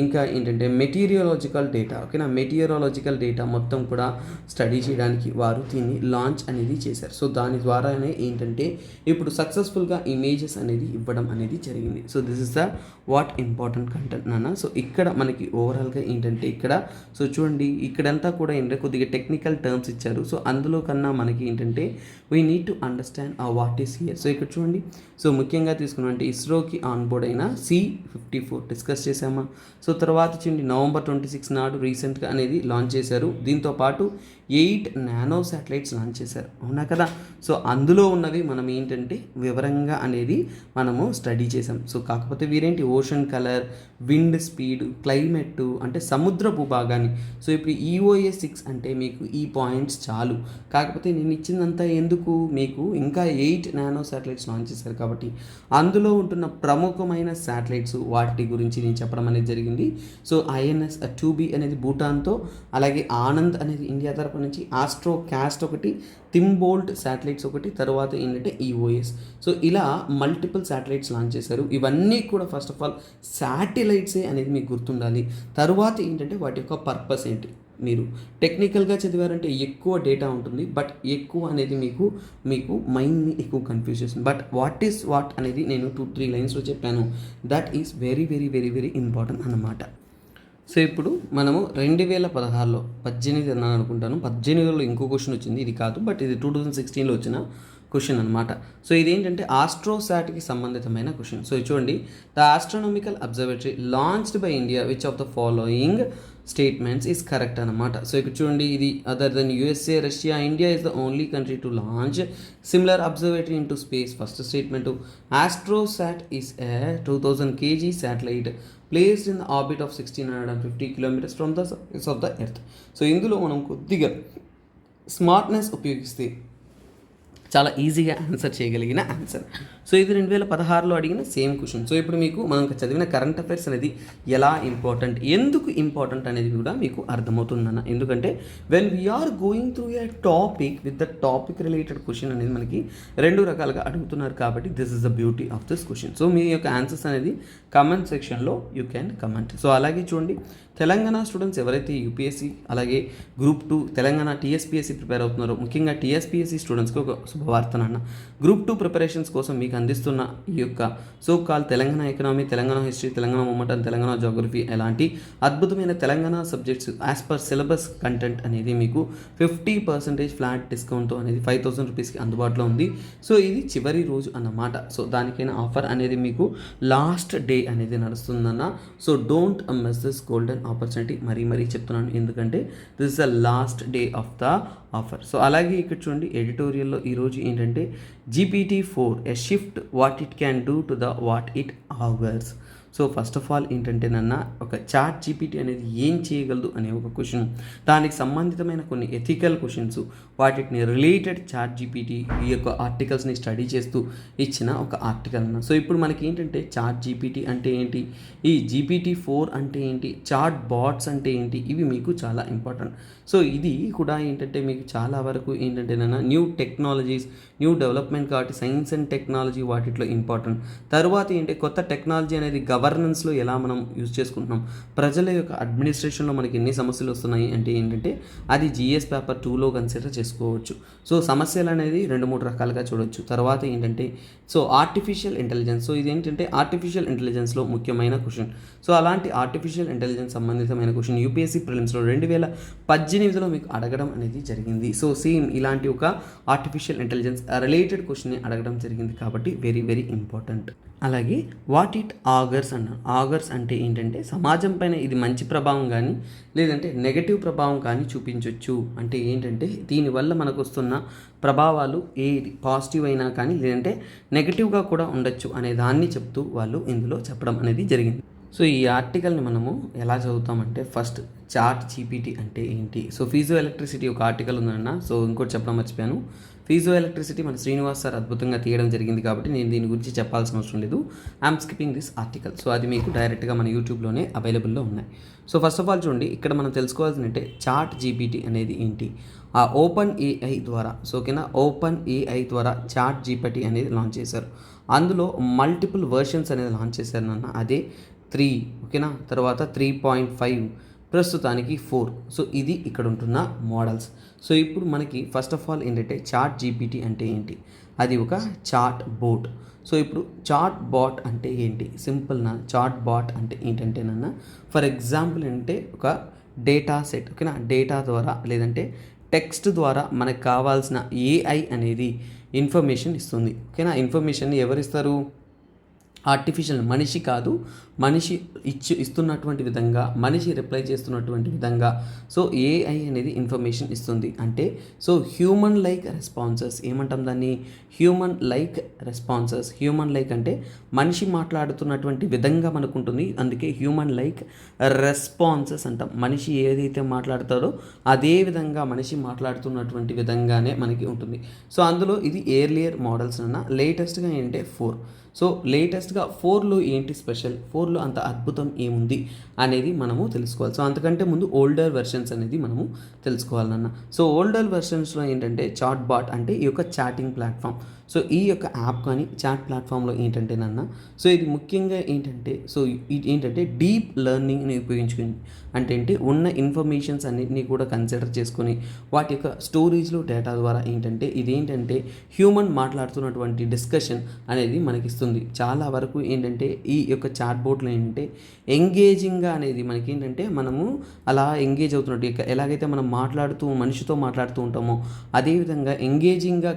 ఇంకా ఏంటంటే మెటీరియాలజికల్ డేటా, ఓకేనా, మెటీరియాలజికల్ డేటా మొత్తం కూడా స్టడీ చేయడానికి వారు దీన్ని లాంచ్ అనేది చేశారు. సో దాని ద్వారానే ఏంటంటే ఇప్పుడు సక్సెస్ఫుల్గా ఇమేజెస్ అనేది ఇవ్వడం అనేది జరిగింది. So this is the what important content నాన్న. సో ఇక్కడ మనకి ఓవరాల్గా ఏంటంటే ఇక్కడ సో చూడండి ఇక్కడంతా కూడా ఏంటంటే కొద్దిగా టెక్నికల్ టర్మ్స్ ఇచ్చారు. సో అందులో కన్నా మనకి ఏంటంటే we need to understand what is here. So ఇక్కడ చూడండి, సో ముఖ్యంగా తీసుకున్నామంటే ఇస్రోకి ఆన్బోర్డ్ అయిన C-54 డిస్కస్ చేసామా. సో తర్వాత చూడండి November 26 నాడు రీసెంట్గా అనేది లాంచ్ చేశారు. దీంతో పాటు 8 నానో శాటిలైట్స్ లాంచ్ చేశారు, అవునా కదా. సో అందులో ఉన్నవి మనం ఏంటంటే వివరంగా అనేది మనము స్టడీ చేసాం. సో కాకపోతే వీరేంటి ocean colour, wind speed, climate అంటే సముద్ర భూభాగాన్ని. సో ఇప్పుడు EOS 6 అంటే మీకు ఈ పాయింట్స్ చాలు, కాకపోతే నేను ఇచ్చిందంతా ఎందుకు మీకు ఇంకా 8 నానో శాటిలైట్స్ లాంచ్ చేశారు కాబట్టి అందులో ఉంటున్న ప్రముఖమైన శాటిలైట్స్ వాటి గురించి నేను చెప్పడం అనేది జరిగింది. సో INS 2B అనేది భూటాన్తో, అలాగే ఆనంద్ అనేది ఇండియా తరపు నుంచి, ఆస్ట్రో క్యాస్ట్ ఒకటి, థింబోల్ట్ శాటిలైట్స్ ఒకటి, తర్వాత ఏంటంటే EOS. సో ఇలా మల్టిపుల్ శాటిలైట్స్ లాంచ్ చేశారు. ఇవన్నీ కూడా ఫస్ట్ ఆఫ్ ఆల్ శాటిలైట్సే అనేది మీకు గుర్తుండాలి. తర్వాత ఏంటంటే వాటి యొక్క పర్పస్ ఏంటి, మీరు టెక్నికల్గా చదివారంటే ఎక్కువ డేటా ఉంటుంది, బట్ ఎక్కువ అనేది మీకు మైండ్ని ఎక్కువ కన్ఫ్యూజ్ చేస్తుంది. బట్ వాట్ ఈస్ వాట్ అనేది నేను 2-3 లైన్స్లో చెప్పాను. That is very very very very important అన్నమాట. సో ఇప్పుడు మనము 2016లో 18 అన్నాను అనుకుంటాను, 18లో ఇంకో క్వశ్చన్ వచ్చింది, ఇది కాదు బట్ ఇది 2016లో వచ్చిన క్వశ్చన్ అనమాట. సో ఇదేంటంటే ఆస్ట్రోసాట్కి సంబంధితమైన క్వశ్చన్. సో చూడండి, the astronomical observatory launched by India which of the following statements is correct అనమాట. సో ఇక్కడ చూడండి, ఇది other than USA, Russia, India is the only country to launch similar observatory in to space. First statement, AstroSat is a 2000 kg satellite placed in the orbit of 1650 kilometers from the surface of the earth. So ఇందులో మనం కొద్దిగా smartness ఉపయోగిస్తే చాలా ఈజీగా answer చేయగలిగిన answer. So ఇది 2016లో అడిగిన same question. So ఇప్పుడు మీకు మనం చదివిన కరెంట్ అఫైర్స్ అనేది ఎలా ఇంపార్టెంట్, ఎందుకు ఇంపార్టెంట్ అనేది కూడా మీకు అర్థమవుతుందన్న. ఎందుకంటే when we are going through a topic with the topic related question అనేది మనకి 2 రకాలుగా అడుగుతున్నారు కాబట్టి this is the beauty of this question. So మీ యొక్క ఆన్సర్స్ అనేది కమెంట్ సెక్షన్లో యూ క్యాన్ కమెంట్. సో అలాగే చూడండి, తెలంగాణ స్టూడెంట్స్ ఎవరైతే UPSC అలాగే గ్రూప్ 2 తెలంగాణ TSPSC ప్రిపేర్ అవుతున్నారో, ముఖ్యంగా TSPSC స్టూడెంట్స్కి ఒక శుభవార్తనన్న. గ్రూప్ 2 ప్రిపరేషన్స్ కోసం మీకు అందిస్తున్న ఈ యొక్క so call Telangana economy, Telangana history, Telangana movement and Telangana geography ఎలాంటి అద్భుతమైన Telangana subjects as per syllabus content అనేది మీకు 50% ఫ్లాట్ డిస్కౌంట్తో అనేది 5000 రూపీస్కి అందుబాటులో ఉంది. సో ఇది చివరి రోజు అన్నమాట. సో దానికైనా ఆఫర్ అనేది మీకు లాస్ట్ డే అనేది నడుస్తుందన్న. So don't miss this golden opportunity. మరీ చెప్తున్నాను, ఎందుకంటే this is the last day of the offer. So అలాగే ఇక్కడ చూడండి, ఎడిటోరియల్లో ఈరోజు ఏంటంటే GPT-4 a shift what it can do to the what it augurs. So first of all ఏంటంటేనన్నా ఒక చాట్ జీపీటీ అనేది ఏం చేయగలదు అనే ఒక క్వశ్చన్, దానికి సంబంధితమైన కొన్ని ఎథికల్ క్వశ్చన్స్, వాటిని రిలేటెడ్ చాట్ జీపీటీ ఈ యొక్క ఆర్టికల్స్ని స్టడీ చేస్తూ ఇచ్చిన ఒక ఆర్టికల్ అన్న. సో ఇప్పుడు మనకి ఏంటంటే చాట్ జీపీటీ అంటే ఏంటి, ఈ GPT-4 అంటే ఏంటి, చాట్ బాట్స్ అంటే ఏంటి, ఇవి మీకు చాలా ఇంపార్టెంట్. సో ఇది కూడా ఏంటంటే మీకు చాలా వరకు ఏంటంటేనన్నా న్యూ టెక్నాలజీస్, న్యూ డెవలప్మెంట్ కాబట్టి సైన్స్ అండ్ టెక్నాలజీ వాటిలో ఇంపార్టెంట్. తర్వాత ఏంటి, కొత్త టెక్నాలజీ అనేది గవర్నెన్స్లో ఎలా మనం యూజ్ చేసుకుంటున్నాం, ప్రజల యొక్క అడ్మినిస్ట్రేషన్లో మనకి ఎన్ని సమస్యలు వస్తున్నాయి అంటే ఏంటంటే అది GS పేపర్ 2లో కన్సిడర్ చేసుకోవచ్చు. సో సమస్యలు అనేది 2-3 రకాలుగా చూడవచ్చు. తర్వాత ఏంటంటే సో ఆర్టిఫిషియల్ ఇంటెలిజెన్స్, సో ఇది ఏంటంటే ఆర్టిఫిషియల్ ఇంటెలిజెన్స్లో ముఖ్యమైన క్వశ్చన్. సో అలాంటి ఆర్టిఫిషియల్ ఇంటెలిజెన్స్ సంబంధితమైన క్వశ్చన్ UPSC ప్రిలిమ్స్లో 2018లో మీకు అడగడం అనేది జరిగింది. సో సేమ్ ఇలాంటి ఒక ఆర్టిఫిషియల్ ఇంటెలిజెన్స్ రిలేటెడ్ క్వశ్చన్ని అడగడం జరిగింది కాబట్టి వెరీ వెరీ ఇంపార్టెంట్. అలాగే వాట్ ఇట్ ఆగర్స్ అన్న, ఆగర్స్ అంటే ఏంటంటే సమాజం పైన ఇది మంచి ప్రభావం కానీ లేదంటే నెగటివ్ ప్రభావం కానీ చూపించవచ్చు. అంటే ఏంటంటే దీనివల్ల మనకు వస్తున్న ప్రభావాలు ఏది పాజిటివ్ అయినా కానీ లేదంటే నెగటివ్గా కూడా ఉండొచ్చు అనే దాన్ని చెప్తూ వాళ్ళు ఇందులో చెప్పడం అనేది జరిగింది. సో ఈ ఆర్టికల్ని మనము ఎలా చదువుతామంటే ఫస్ట్ చాట్ జీపీటీ అంటే ఏంటి. సో ఫీజో ఎలక్ట్రిసిటీ ఒక ఆర్టికల్ ఉందన్న. సో ఇంకోటి చెప్పడం మర్చిపోయాను, ఫీజో ఎలక్ట్రిసిటీ మన శ్రీనివాస్ సార్ అద్భుతంగా తీయడం జరిగింది కాబట్టి నేను దీని గురించి చెప్పాల్సిన అవసరం లేదు. I'm skipping this article. So అది మీకు డైరెక్ట్గా మన యూట్యూబ్లోనే అవైలబుల్లో ఉన్నాయి. సో ఫస్ట్ ఆఫ్ ఆల్ చూడండి, ఇక్కడ మనం తెలుసుకోవాల్సిందంటే చాట్ జీపీటీ అనేది ఏంటి. ఆ ఓపెన్ ఏఐ ద్వారా, సో ఓకేనా, ఓపెన్ ఏఐ ద్వారా చాట్ జీపీటీ అనేది లాంచ్ చేశారు. అందులో మల్టిపుల్ వర్షన్స్ అనేది లాంచ్ చేశారు నాన్న. అదే 3 ఓకేనా, తర్వాత 3.5, ప్రస్తుతానికి 4. సో ఇది ఇక్కడ ఉంటున్న మోడల్స్. సో ఇప్పుడు మనకి ఫస్ట్ ఆఫ్ ఆల్ ఏంటంటే చాట్ జీపీటీ అంటే ఏంటి, అది ఒక చాట్ బోట్. సో ఇప్పుడు చాట్ బాట్ అంటే ఏంటి, సింపుల్నా, చాట్ బాట్ అంటే ఏంటంటేనన్న ఫర్ ఎగ్జాంపుల్ అంటే ఒక డేటా సెట్ ఓకేనా, డేటా ద్వారా లేదంటే టెక్స్ట్ ద్వారా మనకు కావాల్సిన AI అనేది ఇన్ఫర్మేషన్ ఇస్తుంది ఓకేనా. ఇన్ఫర్మేషన్ని ఎవరిస్తారు, ఆర్టిఫిషియల్ మనిషి కాదు, మనిషి ఇస్తున్నటువంటి విధంగా, మనిషి రిప్లై చేస్తున్నటువంటి విధంగా సో AI అనేది ఇన్ఫర్మేషన్ ఇస్తుంది. అంటే సో హ్యూమన్ లైక్ రెస్పాన్సెస్, ఏమంటాం దాన్ని, human like responses. Human like అంటే మనిషి మాట్లాడుతున్నటువంటి విధంగా మనకు ఉంటుంది, అందుకే హ్యూమన్ లైక్ రెస్పాన్సెస్ అంటాం. మనిషి ఏదైతే మాట్లాడతాడో అదే విధంగా మనిషి మాట్లాడుతున్నటువంటి విధంగానే మనకి ఉంటుంది. సో అందులో ఇది ఎర్లియర్ మోడల్స్ అన్న, లేటెస్ట్గా ఏంటంటే 4. సో లేటెస్ట్గా 4లో ఏంటి స్పెషల్, 4లో అంత అద్భుతం ఏముంది అనేది మనము తెలుసుకోవాలి. సో అంతకంటే ముందు ఓల్డర్ వెర్షన్స్ అనేది మనము తెలుసుకోవాలన్న. సో ఓల్డర్ వెర్షన్స్లో ఏంటంటే చాట్ బాట్ అంటే ఈ యొక్క చాటింగ్ ప్లాట్ఫామ్. సో ఈ యొక్క యాప్ కానీ చాట్ ప్లాట్ఫామ్లో ఏంటంటేనన్న, సో ఇది ముఖ్యంగా ఏంటంటే సో ఇది ఏంటంటే డీప్ లెర్నింగ్ని ఉపయోగించుకుంది. అంటే ఉన్న ఇన్ఫర్మేషన్స్ అన్నింటినీ కూడా కన్సిడర్ చేసుకొని వాటి యొక్క స్టోరేజ్లో డేటా ద్వారా ఏంటంటే ఇదేంటంటే హ్యూమన్ మాట్లాడుతున్నటువంటి డిస్కషన్ అనేది మనకిస్తుంది. చాలా వరకు ఏంటంటే ఈ యొక్క చాట్ బోట్లో ఏంటంటే ఎంగేజింగ్గా అనేది మనకి ఏంటంటే మనము అలా ఎంగేజ్ అవుతున్నట్టు, ఎలాగైతే మనం మనిషితో మాట్లాడుతూ ఉంటామో అదేవిధంగా ఎంగేజింగ్గా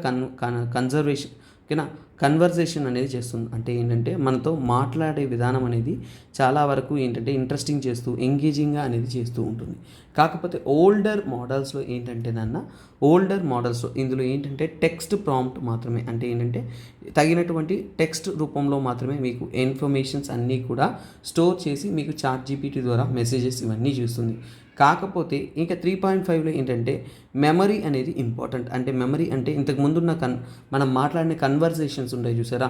కన్జర్వేషన్ ఓకేనా, కన్వర్జేషన్ అనేది చేస్తుంది. అంటే ఏంటంటే మనతో మాట్లాడే విధానం అనేది చాలా వరకు ఏంటంటే ఇంట్రెస్టింగ్ చేస్తూ ఎంగేజింగ్గా అనేది చేస్తూ ఉంటుంది. కాకపోతే ఓల్డర్ మోడల్స్లో ఏంటంటేనన్న, ఓల్డర్ మోడల్స్లో ఇందులో ఏంటంటే టెక్స్ట్ ప్రాంప్ట్ మాత్రమే, అంటే ఏంటంటే తగినటువంటి టెక్స్ట్ రూపంలో మాత్రమే మీకు ఇన్ఫర్మేషన్స్ అన్నీ కూడా స్టోర్ చేసి మీకు చాట్ జీపీటీ ద్వారా మెసేజెస్ ఇవన్నీ చూస్తుంది. కాకపోతే ఇంకా 3.5లో ఏంటంటే మెమరీ అనేది ఇంపార్టెంట్. అంటే మెమరీ అంటే ఇంతకు ముందున్న మనం మాట్లాడిన కన్వర్జేషన్స్ ఉంటాయి చూసారా,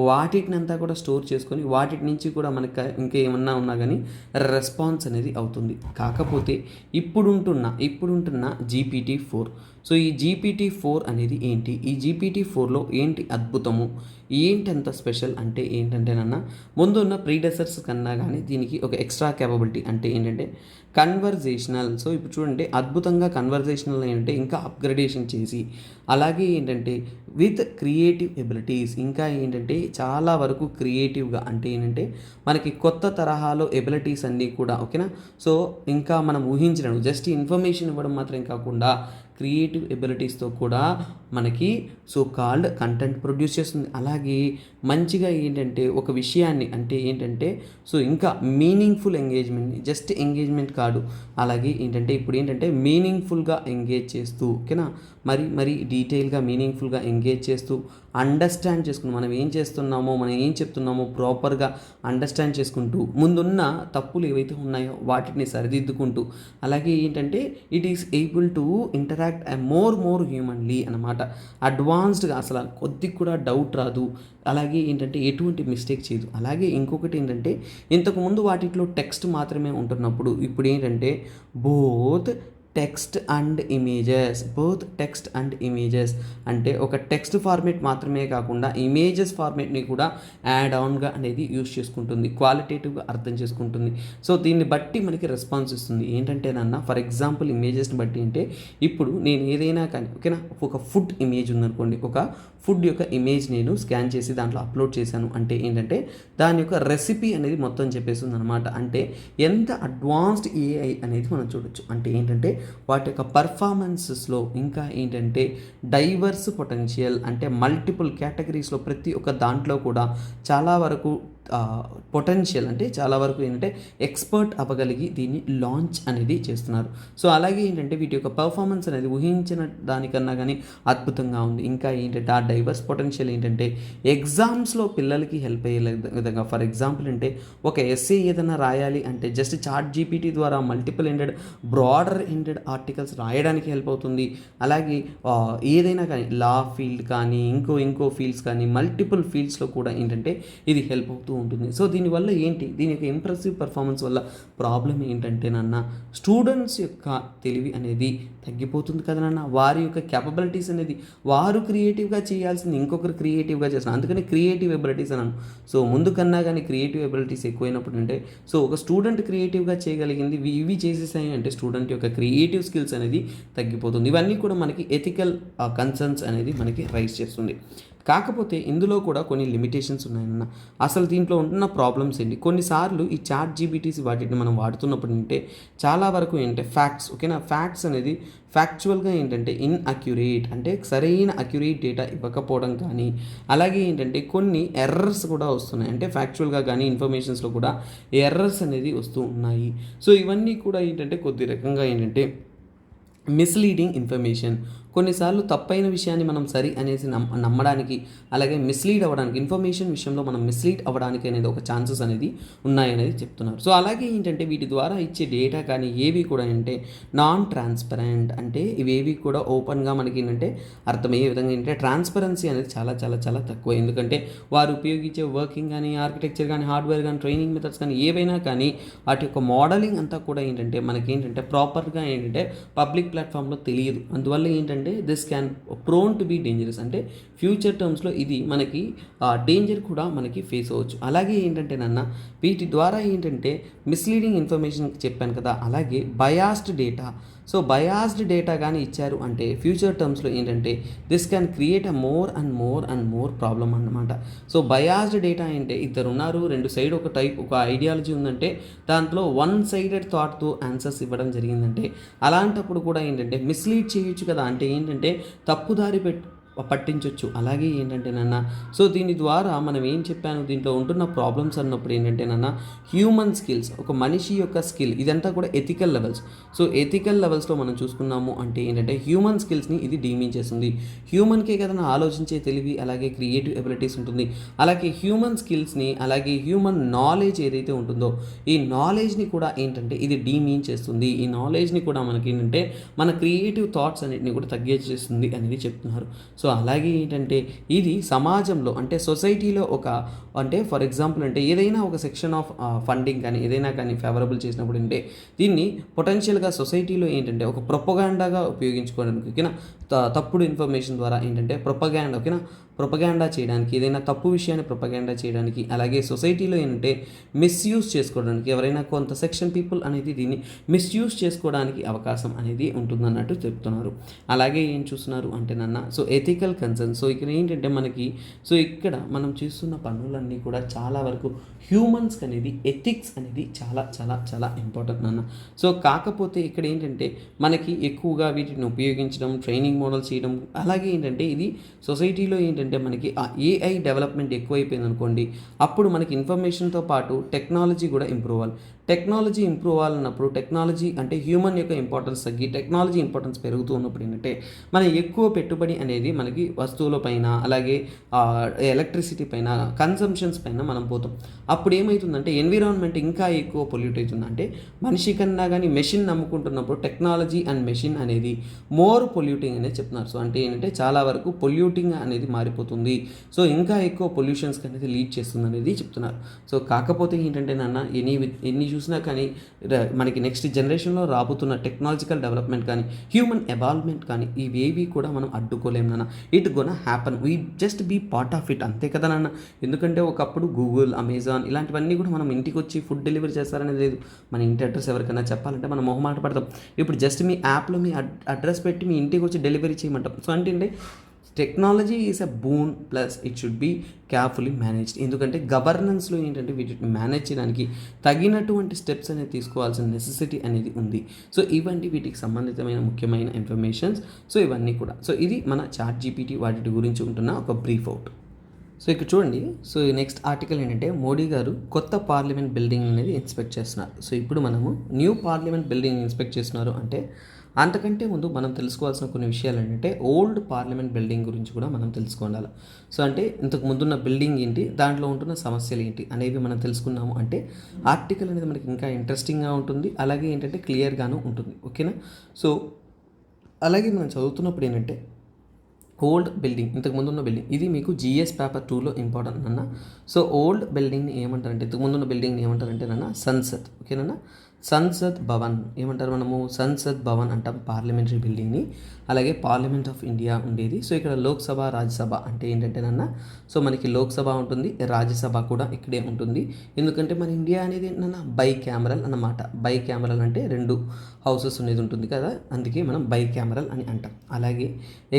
వాటిని అంతా కూడా స్టోర్ చేసుకొని వాటి నుంచి కూడా మనకి ఇంకా ఏమన్నా ఉన్నా కానీ రెస్పాన్స్ అనేది అవుతుంది. కాకపోతే ఇప్పుడుంటున్న GPT-4, సో ఈ GPT-4 అనేది ఏంటి, ఈ GPT-4లో ఏంటి అద్భుతము, ఏంటి అంత స్పెషల్ అంటే ఏంటంటేనన్నా ముందున్న ప్రీడెసర్స్ కన్నా కానీ దీనికి ఒక ఎక్స్ట్రా క్యాపబిలిటీ. అంటే ఏంటంటే కన్వర్జేషనల్. సో ఇప్పుడు చూడండి అద్భుతంగా కన్వర్జేషనల్ ఏంటంటే ఇంకా అప్గ్రేడేషన్ చేసి, అలాగే ఏంటంటే విత్ క్రియేటివ్ ఎబిలిటీస్, ఇంకా ఏంటంటే చాలా వరకు క్రియేటివ్గా, అంటే ఏంటంటే మనకి కొత్త తరహాలో ఎబిలిటీస్ అన్నీ కూడా ఓకేనా. సో ఇంకా మనం ఊహించడం, జస్ట్ ఇన్ఫర్మేషన్ ఇవ్వడం మాత్రం కాకుండా క్రియేటివ్ ఎబిలిటీస్తో కూడా మనకి సో కాల్డ్ కంటెంట్ ప్రొడ్యూస్ చేస్తుంది. అలాగే మంచిగా ఏంటంటే ఒక విషయాన్ని అంటే ఏంటంటే సో ఇంకా మీనింగ్ఫుల్ ఎంగేజ్మెంట్ని జస్ట్ ఎంగేజ్మెంట్ కాదు, అలాగే ఏంటంటే ఇప్పుడు ఏంటంటే మీనింగ్ఫుల్గా ఎంగేజ్ చేస్తూ ఓకేనా మరి డీటెయిల్గా మీనింగ్ఫుల్గా ఎంగేజ్ చేస్తూ అండర్స్టాండ్ చేసుకుని మనం ఏం చేస్తున్నామో మనం ఏం చెప్తున్నామో ప్రాపర్గా అండర్స్టాండ్ చేసుకుంటూ ముందున్న తప్పులు ఏవైతే ఉన్నాయో వాటిని సరిదిద్దుకుంటూ అలాగే ఏంటంటే it is able to interact more humanly అనమాట. అడ్వాన్స్డ్గా అసలు కొద్దిగా కూడా డౌట్ రాదు, అలాగే ఏంటంటే ఎటువంటి మిస్టేక్ చేయదు. అలాగే ఇంకొకటి ఏంటంటే ఇంతకుముందు వాటిలో టెక్స్ట్ మాత్రమే ఉంటున్నప్పుడు ఇప్పుడు ఏంటంటే బోత్ టెక్స్ట్ అండ్ ఇమేజెస్ అంటే ఒక టెక్స్ట్ ఫార్మేట్ మాత్రమే కాకుండా ఇమేజెస్ ఫార్మేట్ని కూడా యాడ్ ఆన్గా అనేది యూస్ చేసుకుంటుంది, క్వాలిటేటివ్గా అర్థం చేసుకుంటుంది. సో దీన్ని బట్టి మనకి రెస్పాన్స్ ఇస్తుంది. ఏంటంటేనన్నా ఫర్ ఎగ్జాంపుల్ ఇమేజెస్ని బట్టి అంటే ఇప్పుడు నేను ఏదైనా కానీ ఓకేనా ఒక ఫుడ్ ఇమేజ్ ఉందనుకోండి, ఒక ఫుడ్ యొక్క ఇమేజ్ నేను స్కాన్ చేసి దాంట్లో అప్లోడ్ చేశాను అంటే ఏంటంటే దాని యొక్క రెసిపీ అనేది మొత్తం చెప్పేస్తుంది అనమాట. అంటే ఎంత అడ్వాన్స్డ్ ఏఐ అనేది మనం చూడొచ్చు. అంటే ఏంటంటే వాటి యొక్క పర్ఫార్మెన్సెస్లో ఇంకా ఏంటంటే డైవర్స్ పొటెన్షియల్ అంటే మల్టిపుల్ కేటగిరీస్లో ప్రతి ఒక్క దాంట్లో కూడా చాలా వరకు పొటెన్షియల్ అంటే చాలా వరకు ఏంటంటే ఎక్స్పర్ట్ అవ్వగలిగి దీన్ని లాంచ్ అనేది చేస్తున్నారు. సో అలాగే ఏంటంటే వీటి యొక్క పర్ఫార్మెన్స్ అనేది ఊహించిన దానికన్నా కానీ అద్భుతంగా ఉంది. ఇంకా ఏంటంటే ఆ డైవర్స్ పొటెన్షియల్ ఏంటంటే ఎగ్జామ్స్లో పిల్లలకి హెల్ప్ అయ్యే విధంగా ఫర్ ఎగ్జాంపుల్ అంటే ఒక ఎస్ఏ ఏదైనా రాయాలి అంటే జస్ట్ చాట్ జీపీటీ ద్వారా మల్టిపుల్ బ్రాడర్ ఆర్టికల్స్ రాయడానికి హెల్ప్ అవుతుంది. అలాగే ఏదైనా కానీ లా ఫీల్డ్ కానీ ఇంకో ఫీల్డ్స్ కానీ మల్టిపుల్ ఫీల్డ్స్లో కూడా ఏంటంటే ఇది హెల్ప్ అవుతూ ఉంటుంది. సో దీనివల్ల ఏంటి దీని యొక్క ఇంప్రెసివ్ పర్ఫార్మెన్స్ వల్ల ప్రాబ్లం ఏంటంటే నాన్న స్టూడెంట్స్ యొక్క తెలివి అనేది తగ్గిపోతుంది కదా నాన్న, వారి యొక్క క్యాపబిలిటీస్ అనేది వారు క్రియేటివ్గా చేయాల్సింది ఇంకొకరు క్రియేటివ్గా చేస్తున్నారు. అందుకని క్రియేటివ్ ఎబిలిటీస్ అన్నాను. సో ముందు కన్నా కానీ క్రియేటివ్ ఎబిలిటీస్ ఎక్కువైనప్పుడు అంటే సో ఒక స్టూడెంట్ క్రియేటివ్గా చేయగలిగింది ఇవి చేసేసాయి అంటే స్టూడెంట్ యొక్క క్రియేటివ్ స్కిల్స్ అనేది తగ్గిపోతుంది. ఇవన్నీ కూడా మనకి ఎథికల్ కన్సర్న్స్ అనేది మనకి రైజ్ చేస్తుంది. కాకపోతే ఇందులో కూడా కొన్ని లిమిటేషన్స్ ఉన్నాయన్న. అసలు దీంట్లో ఉంటున్న ప్రాబ్లమ్స్ ఏంటి, కొన్నిసార్లు ఈ చాట్ జీబీటీస్ వాటిని మనం వాడుతున్నప్పుడు అంటే చాలా వరకు ఏంటంటే ఫ్యాక్ట్స్ ఓకేనా ఫ్యాక్ట్స్ అనేది ఫ్యాక్చువల్గా ఏంటంటే ఇన్అక్యురేట్ అంటే సరైన అక్యురేట్ డేటా ఇవ్వకపోవడం కానీ అలాగే ఏంటంటే కొన్ని ఎర్రర్స్ కూడా వస్తున్నాయి. అంటే ఫ్యాక్చువల్గా కానీ ఇన్ఫర్మేషన్స్లో కూడా ఎర్రర్స్ అనేది వస్తూ ఉన్నాయి. సో ఇవన్నీ కూడా ఏంటంటే కొద్ది రకంగా ఏంటంటే మిస్లీడింగ్ ఇన్ఫర్మేషన్, కొన్నిసార్లు తప్పైన విషయాన్ని మనం సరి అనేసి నమ్మడానికి అలాగే మిస్లీడ్ అవ్వడానికి ఇన్ఫర్మేషన్ విషయంలో మనం మిస్లీడ్ అవ్వడానికి అనేది ఒక ఛాన్సెస్ అనేది ఉన్నాయనేది చెప్తున్నారు. సో అలాగే ఏంటంటే వీటి ద్వారా ఇచ్చే డేటా కానీ ఏవి కూడా అంటే నాన్ ట్రాన్స్పరెంట్ అంటే ఇవేవి కూడా ఓపెన్గా మనకి ఏంటంటే అర్థమయ్యే విధంగా ఏంటంటే ట్రాన్స్పరెన్సీ అనేది చాలా చాలా చాలా తక్కువ. ఎందుకంటే వారు ఉపయోగించే వర్కింగ్ కానీ ఆర్కిటెక్చర్ కానీ హార్డ్వేర్ కానీ ట్రైనింగ్ మెథడ్స్ కానీ ఏవైనా కానీ వాటి యొక్క మోడలింగ్ అంతా కూడా ఏంటంటే మనకి ఏంటంటే ప్రాపర్గా ఏంటంటే పబ్లిక్ ప్లాట్ఫామ్లో తెలియదు. అందువల్ల ఏంటంటే this can prone to be dangerous అంటే ఫ్యూచర్ టర్మ్స్లో ఇది మనకి డేంజర్ కూడా మనకి ఫేస్ అవ్వచ్చు. అలాగే ఏంటంటే నాన్న వీటి ద్వారా ఏంటంటే మిస్లీడింగ్ ఇన్ఫర్మేషన్ చెప్పాను కదా, అలాగే biased data. So biased data కానీ ఇచ్చారు అంటే ఫ్యూచర్ టర్మ్స్లో ఏంటంటే this can create a more problem అన్నమాట. సో బయాస్డ్ డేటా అంటే ఇద్దరు ఉన్నారు, రెండు సైడ్ ఒక ఐడియాలజీ ఉందంటే దాంట్లో వన్ సైడెడ్ థాట్తో ఆన్సర్స్ ఇవ్వడం జరిగిందంటే అలాంటప్పుడు కూడా ఏంటంటే మిస్లీడ్ చేయొచ్చు కదా, అంటే ఏంటంటే తప్పుదారి పట్టించవచ్చు. అలాగే ఏంటంటే నాన్న సో దీని ద్వారా మనం ఏం చెప్పాను దీంట్లో ఉంటున్న ప్రాబ్లమ్స్ అన్నప్పుడు ఏంటంటే నాన్న హ్యూమన్ స్కిల్స్ ఒక మనిషి యొక్క స్కిల్ ఇదంతా కూడా ఎథికల్ లెవెల్స్. సో ఎథికల్ లెవెల్స్లో మనం చూసుకున్నాము అంటే ఏంటంటే హ్యూమన్ స్కిల్స్ని ఇది డీమీన్ చేస్తుంది. హ్యూమన్కే కదా ఆలోచించే తెలివి అలాగే క్రియేటివ్ ఎబిలిటీస్ ఉంటుంది. అలాగే హ్యూమన్ స్కిల్స్ని అలాగే హ్యూమన్ నాలెడ్జ్ ఏదైతే ఉంటుందో ఈ నాలెడ్జ్ని కూడా ఏంటంటే ఇది డీమీన్ చేస్తుంది. ఈ నాలెడ్జ్ని కూడా మనకి ఏంటంటే మన క్రియేటివ్ థాట్స్ అన్నిటిని కూడా తగ్గించేస్తుంది అనేది చెప్తున్నారు. సో అలాగే ఏంటంటే ఇది సమాజంలో అంటే సొసైటీలో అంటే ఫర్ ఎగ్జాంపుల్ అంటే ఏదైనా ఒక సెక్షన్ ఆఫ్ ఫండింగ్ కానీ ఏదైనా కానీ ఫేవరబుల్ చేసినప్పుడు అంటే దీన్ని పొటెన్షియల్గా సొసైటీలో ఏంటంటే ఒక ప్రొపగాండాగా ఉపయోగించుకోవడానికి ఓకేనా తప్పుడు ఇన్ఫర్మేషన్ ద్వారా ఏంటంటే ప్రొపగాండా ఓకేనా ప్రొపగాండా చేయడానికి, ఏదైనా తప్పు విషయాన్ని ప్రొపగాండా చేయడానికి, అలాగే సొసైటీలో ఏంటంటే మిస్యూజ్ చేసుకోవడానికి, ఎవరైనా కొంత సెక్షన్ పీపుల్ అనేది దీన్ని మిస్యూజ్ చేసుకోవడానికి అవకాశం అనేది ఉంటుందన్నట్టు చెప్తున్నారు. అలాగే ఏం చూస్తున్నారు అంటే సో ఎథికల్ కన్సర్న్. సో ఇక్కడ ఏంటంటే మనకి సో ఇక్కడ మనం చేస్తున్న పనులన్నీ కూడా చాలా వరకు హ్యూమన్స్కి అనేది ఎథిక్స్ అనేది చాలా చాలా చాలా ఇంపార్టెంట్ సో కాకపోతే ఇక్కడ ఏంటంటే మనకి ఎక్కువగా వీటిని ఉపయోగించడం, ట్రైనింగ్ మోడల్స్ చేయడం, అలాగే ఏంటంటే ఇది సొసైటీలో ఏంటంటే మనకి ఆ ఏఐ డెవలప్మెంట్ ఎక్కువైపోయింది అనుకోండి, అప్పుడు మనకి ఇన్ఫర్మేషన్తో పాటు టెక్నాలజీ కూడా ఇంప్రూవ్ అవ్వాలి. టెక్నాలజీ ఇంప్రూవ్ అవ్వాలన్నప్పుడు టెక్నాలజీ అంటే హ్యూమన్ యొక్క ఇంపార్టెన్స్ తగ్గి టెక్నాలజీ ఇంపార్టెన్స్ పెరుగుతూ ఉన్నప్పుడు ఏంటంటే మన ఎక్కువ పెట్టుబడి అనేది మనకి వస్తువుల పైన, అలాగే ఎలక్ట్రిసిటీ పైన, కన్సంప్షన్స్ పైన మనం పోతాం. అప్పుడు ఏమవుతుందంటే ఎన్విరాన్మెంట్ ఇంకా ఎక్కువ పొల్యూట్ అవుతుందంటే మనిషి కన్నా కానీ మెషిన్ నమ్ముకుంటున్నప్పుడు టెక్నాలజీ అండ్ మెషిన్ అనేది మోర్ పొల్యూటింగ్ అనేది చెప్తున్నారు. సో అంటే ఏంటంటే చాలా వరకు పొల్యూటింగ్ అనేది మారిపోతుంది. సో ఇంకా ఎక్కువ పొల్యూషన్స్కి అనేది లీడ్ చేస్తుంది అనేది చెప్తున్నారు. సో కాకపోతే ఏంటంటే ఎన్ని చూసినా కానీ మనకి నెక్స్ట్ జనరేషన్లో రాబోతున్న టెక్నాలజికల్ డెవలప్మెంట్ కానీ హ్యూమన్ ఎవాల్వ్మెంట్ కానీ ఇవేవి కూడా మనం అడ్డుకోలేము నాన్న. It gonna happen, we just be part of it, అంతే కదా నాన్న. ఎందుకంటే ఒకప్పుడు గూగుల్, అమెజాన్ ఇలాంటివన్నీ కూడా మనం ఇంటికి వచ్చి ఫుడ్ డెలివరీ చేస్తారనేది లేదు. మన ఇంటి అడ్రస్ ఎవరికైనా చెప్పాలంటే మనం మొహమాట పడతాం. ఇప్పుడు జస్ట్ మీ యాప్లో మీ అడ్రస్ పెట్టి మీ ఇంటికి వచ్చి డెలివరీ చేయమంటాం. సో అంటే technology is a boon plus it should be carefully managed. ఎందుకంటే గవర్నెన్స్లో ఏంటంటే వీటిని మేనేజ్ చేయడానికి తగినటువంటి స్టెప్స్ అనేది తీసుకోవాల్సిన నెసెసిటీ అనేది ఉంది. సో ఇవన్నీ వీటికి సంబంధితమైన ముఖ్యమైన ఇన్ఫర్మేషన్స్. సో ఇవన్నీ కూడా సో ఇది మన ChatGPT వాటి గురించి ఉంటున్న ఒక బ్రీఫ్ అవుట్. సో ఇక్కడ చూడండి. సో నెక్స్ట్ ఆర్టికల్ ఏంటంటే మోడీ గారు కొత్త పార్లమెంట్ బిల్డింగ్ అనేది ఇన్స్పెక్ట్ చేస్తున్నారు. సో ఇప్పుడు మనము న్యూ పార్లమెంట్ బిల్డింగ్ ఇన్స్పెక్ట్ చేస్తున్నారు అంటే అంతకంటే ముందు మనం తెలుసుకోవాల్సిన కొన్ని విషయాలు ఏంటంటే ఓల్డ్ పార్లమెంట్ బిల్డింగ్ గురించి కూడా మనం తెలుసుకోవాలి. సో అంటే ఇంతకు ముందున్న బిల్డింగ్ ఏంటి, దాంట్లో ఉంటున్న సమస్యలు ఏంటి అనేవి మనం తెలుసుకున్నాము అంటే ఆర్టికల్ అనేది మనకి ఇంకా ఇంట్రెస్టింగ్గా ఉంటుంది, అలాగే ఏంటంటే క్లియర్గాను ఉంటుంది. ఓకేనా. సో అలాగే మనం చదువుతున్నప్పుడు ఏంటంటే ఓల్డ్ బిల్డింగ్, ఇంతకు ముందు ఉన్న బిల్డింగ్, ఇది మీకు జిఎస్ పేపర్ 2లో ఇంపార్టెంట్ అన్న. సో ఓల్డ్ బిల్డింగ్ని ఏమంటారంటే, ఇంతకు ముందు ఉన్న బిల్డింగ్ని ఏమంటారంటే సంసద్. ఓకేనా. సంసద్ భవన్ ఏమంటారు మనము, సంసద్ భవన్ అంటాం పార్లమెంటరీ బిల్డింగ్ని. అలాగే పార్లమెంట్ ఆఫ్ ఇండియా ఉండేది. సో ఇక్కడ లోక్సభ, రాజ్యసభ అంటే ఏంటంటే సో మనకి లోక్సభ ఉంటుంది, రాజ్యసభ కూడా ఇక్కడే ఉంటుంది. ఎందుకంటే మన ఇండియా అనేది ఏంటన్నా బై క్యామరల్ అన్నమాట. బై క్యామరల్ అంటే 2 హౌసెస్ అనేది ఉంటుంది కదా, అందుకే మనం బై క్యామరల్ అని అంటాం. అలాగే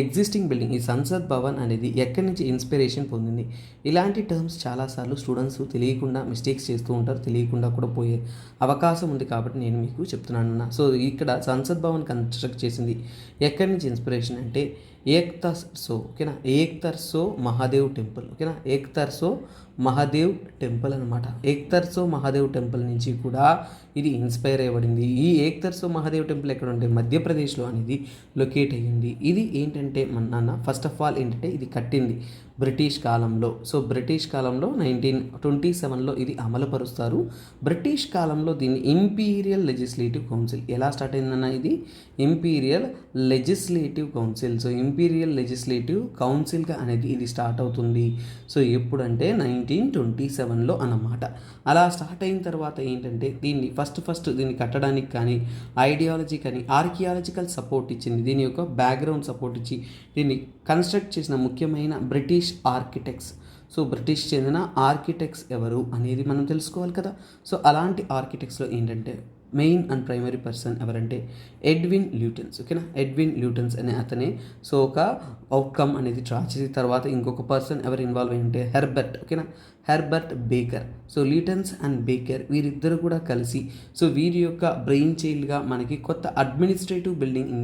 ఎగ్జిస్టింగ్ బిల్డింగ్, ఈ సంసద్ భవన్ అనేది ఎక్కడి నుంచి ఇన్స్పిరేషన్ పొందింది, ఇలాంటి టర్మ్స్ చాలాసార్లు స్టూడెంట్స్ తెలియకుండా మిస్టేక్స్ చేస్తూ ఉంటారు, తెలియకుండా కూడా పోయే అవకాశం ఉంది. కాబట్టి నేను మీకు చెప్తున్నాను సో ఇక్కడ సంసద్ భవన్ కన్స్ట్రక్ట్ చేసింది ఎక్కడి నుంచి ఇన్స్పిరేషన్ అంటే ఏక్తర్సో. ఓకేనా. ఏక్తర్సో మహాదేవ్ టెంపుల్. ఓకేనా. ఏక్తర్సో మహాదేవ్ టెంపుల్ అనమాట. ఏక్తర్సో మహాదేవ్ టెంపుల్ నుంచి కూడా ఇది ఇన్స్పైర్ అయ్యబడింది. ఈ ఏక్తర్సో మహాదేవ్ టెంపుల్ ఎక్కడ ఉంటే మధ్యప్రదేశ్లో అనేది లొకేట్ అయ్యింది. ఇది ఏంటంటే మన ఫస్ట్ ఆఫ్ ఆల్ ఏంటంటే ఇది కట్టింది బ్రిటిష్ కాలంలో. సో బ్రిటిష్ కాలంలో 1927లో ఇది అమలుపరుస్తారు. బ్రిటిష్ కాలంలో దీన్ని ఇంపీరియల్ లెజిస్లేటివ్ కౌన్సిల్, ఎలా స్టార్ట్ అయిందన్న ఇది imperial legislative council. So imperial legislative కౌన్సిల్గా అనేది ఇది స్టార్ట్ అవుతుంది. సో ఎప్పుడంటే 1927లో అన్నమాట. అలా స్టార్ట్ అయిన తర్వాత ఏంటంటే దీన్ని ఫస్ట్ దీన్ని కట్టడానికి కానీ ఐడియాలజీ కానీ ఆర్కియాలజికల్ సపోర్ట్ ఇచ్చింది, దీని యొక్క బ్యాక్గ్రౌండ్ సపోర్ట్ ఇచ్చి దీన్ని కన్స్ట్రక్ట్ చేసిన ముఖ్యమైన బ్రిటిష్ ఆర్కిటెక్ట్స్. సో బ్రిటిష్ చెందిన ఆర్కిటెక్ట్స్ ఎవరు అనేది మనం తెలుసుకోవాలి కదా. సో అలాంటి ఆర్కిటెక్ట్స్లో ఏంటంటే మెయిన్ అండ్ ప్రైమరీ పర్సన్ ఎవరంటే ఎడ్విన్ ల్యూటన్స్. ఓకేనా. ఎడ్విన్ ల్యూటన్స్ అనే అతనే సో ఒక అవుట్కమ్ అనేది డ్రా చేసిన తర్వాత ఇంకొక పర్సన్ ఎవరు ఇన్వాల్వ్ అయి ఉంటే హెర్బర్ట్. ఓకేనా. Herbert Baker. So Lutyens and Baker వీరిద్దరు కూడా కలిసి సో వీరి యొక్క బ్రెయిన్ చైల్డ్గా మనకి కొత్త అడ్మినిస్ట్రేటివ్ బిల్డింగ్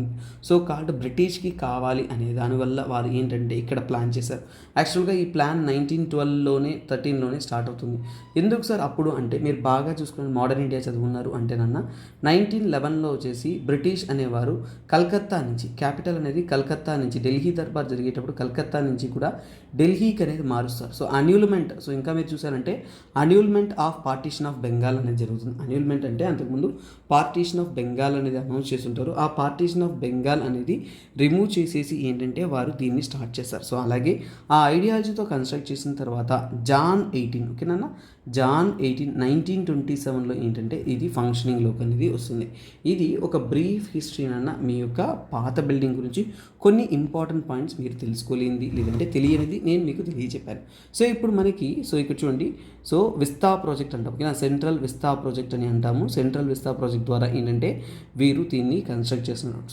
సో కాల్డ్ బ్రిటిష్కి కావాలి అనే దానివల్ల వారు ఏంటంటే ఇక్కడ ప్లాన్ చేశారు. యాక్చువల్గా ఈ ప్లాన్ 1912లోనే 13లోనే స్టార్ట్ అవుతుంది. ఎందుకు సార్ అప్పుడు అంటే మీరు బాగా చూసుకుని మోడర్న్ ఇండియా చదువున్నారు అంటే 1911లో వచ్చేసి బ్రిటిష్ అనేవారు కలకత్తా నుంచి, క్యాపిటల్ అనేది కలకత్తా నుంచి, ఢిల్లీ దర్బార్ జరిగేటప్పుడు కలకత్తా నుంచి కూడా ఢిల్లీకి అనేది మారుస్తారు. సో అన్యూల్మెంట్, సో ఇంకా మీరు చూసారంటే అన్యూల్మెంట్ ఆఫ్ పార్టీషన్ ఆఫ్ బెంగాల్ అనేది జరుగుతుంది. అన్యూల్మెంట్ అంటే అంతకుముందు పార్టీషన్ ఆఫ్ బెంగాల్ అనేది అనౌన్స్ చేస్తుంటారు. ఆ పార్టీషన్ ఆఫ్ బెంగాల్ అనేది రిమూవ్ చేసేసి ఏంటంటే వారు దీన్ని స్టార్ట్ చేస్తారు. సో అలాగే ఆ ఐడియాలజీతో కన్స్ట్రక్ట్ చేసిన తర్వాత జాన్ 18, ఓకేనా, జాన్ 18 1927లో ఏంటంటే ఇది ఫంక్షనింగ్లో పరిధిలోకి అనేది వస్తుంది. ఇది ఒక బ్రీఫ్ హిస్టరీ అన్న మీ యొక్క పాత బిల్డింగ్ గురించి కొన్ని ఇంపార్టెంట్ పాయింట్స్ మీరు తెలుసుకోలేనిది లేదంటే తెలియనిది నేను మీకు తెలియజెప్పాను. సో ఇప్పుడు మనకి ఇక్కడ చూడండి, సో విస్తా ప్రాజెక్ట్ అంటాం ఓకేనా, సెంట్రల్ విస్తా ప్రాజెక్ట్ అని అంటాము. సెంట్రల్ విస్తా ప్రాజెక్ట్ ద్వారా ఏంటంటే వీరు దీన్ని కన్స్ట్రక్ట్ చేస్తున్నారు.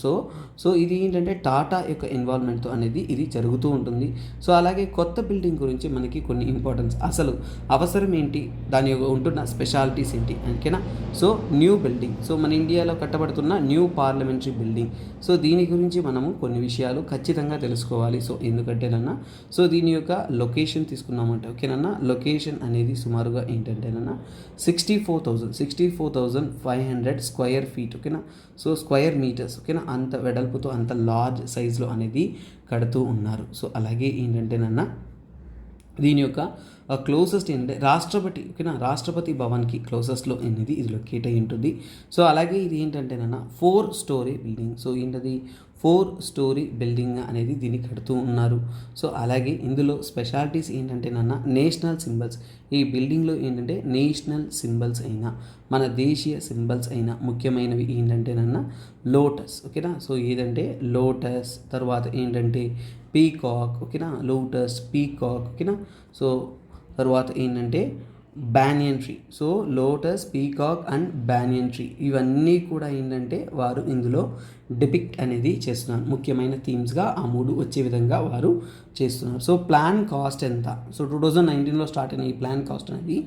సో ఇది ఏంటంటే టాటా యొక్క ఇన్వాల్వ్మెంట్తో అనేది ఇది జరుగుతూ ఉంటుంది. సో అలాగే కొత్త బిల్డింగ్ గురించి మనకి కొన్ని ఇంపార్టెన్స్, అసలు అవసరం ఏంటి, దాని యొక్క ఉంటున్న స్పెషాలిటీస్ ఏంటి ఓకేనా. సో న్యూ బిల్డింగ్, సో మన ఇండియాలో కట్టబడుతున్న న్యూ పార్లమెంటరీ బిల్డింగ్, సో దీని గురించి మనము కొన్ని విషయాలు ఖచ్చితంగా తెలుసుకోవాలి. సో ఎందుకంటేనన్నా సో దీని యొక్క లొకేషన్ తీసుకున్నామంటే ఓకేనన్నా, లొకేషన్ అనేది సుమారుగా ఏంటంటేనన్నా 64,500 స్క్వేర్ ఫీట్ ఓకేనా, సో స్క్వేర్ మీటర్స్ ఓకేనా, అంత వెడల్పుతో అంత లార్జ్ సైజ్లో అనేది కడుతూ ఉన్నారు. సో అలాగే ఏంటంటేనన్నా దీని యొక్క క్లోజెస్ట్ ఏంటంటే రాష్ట్రపతి ఓకేనా, రాష్ట్రపతి భవన్కి క్లోజెస్ట్లో అనేది ఇది లొకేట్ అయి ఉంటుంది. సో అలాగే ఇది ఏంటంటేనన్నా 4 స్టోరీ బిల్డింగ్, సో ఏంటది 4 స్టోరీ బిల్డింగ్ అనేది దీన్ని కడుతూ ఉన్నారు. సో అలాగే ఇందులో స్పెషాలిటీస్ ఏంటంటేనన్నా నేషనల్ సింబల్స్, ఈ బిల్డింగ్లో ఏంటంటే నేషనల్ సింబల్స్ అయినా మన దేశీయ సింబల్స్ అయినా ముఖ్యమైనవి ఏంటంటేనన్నా లోటస్ ఓకేనా, సో ఏదంటే లోటస్, తర్వాత ఏంటంటే పీకాక్ ఓకేనా, లోటస్ పీకాక్ ఓకేనా, సో తర్వాత ఏంటంటే banyan tree, so lotus peacock and banyan tree ఇవన్నీ కూడా ఏంటంటే వారు ఇందులో డిపిక్ట్ అనేది చేస్తున్నారు. ముఖ్యమైన థీమ్స్గా ఆ 3 వచ్చే విధంగా వారు చేస్తున్నారు. సో ప్లాన్ కాస్ట్ ఎంత, సో 2019లో స్టార్ట్ అయిన ఈ ప్లాన్ కాస్ట్ అనేది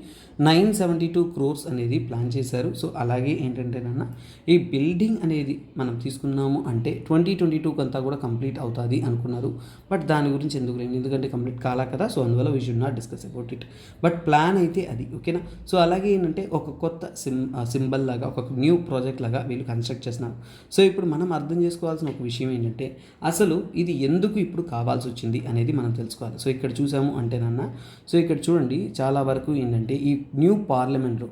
972 crores అనేది ప్లాన్ చేశారు. సో అలాగే ఏంటంటేనన్నా ఈ బిల్డింగ్ అనేది మనం తీసుకున్నాము అంటే 2022 అంతా కూడా కంప్లీట్ అవుతుంది అనుకున్నారు. బట్ దాని గురించి ఎందుకు లేదు, ఎందుకంటే కంప్లీట్ కాలా కదా, సో అందువల్ల we should not discuss about it. But plan అయితే అది ఓకేనా. సో అలాగే ఏంటంటే ఒక కొత్త సింబల్ లాగా ఒక న్యూ ప్రాజెక్ట్ లాగా వీళ్ళు కన్స్ట్రక్ట్ చేస్తున్నారు. సో ఇప్పుడు మనం అర్థం చేసుకోవాల్సిన ఒక విషయం ఏంటంటే అసలు ఇది ఎందుకు ఇప్పుడు కావాల్సి వచ్చింది అనేది మనం తెలుసుకోవాలి. సో ఇక్కడ చూసాము అంటేనన్నా, సో ఇక్కడ చూడండి చాలా వరకు ఏంటంటే ఈ న్యూ పార్లమెంట్లో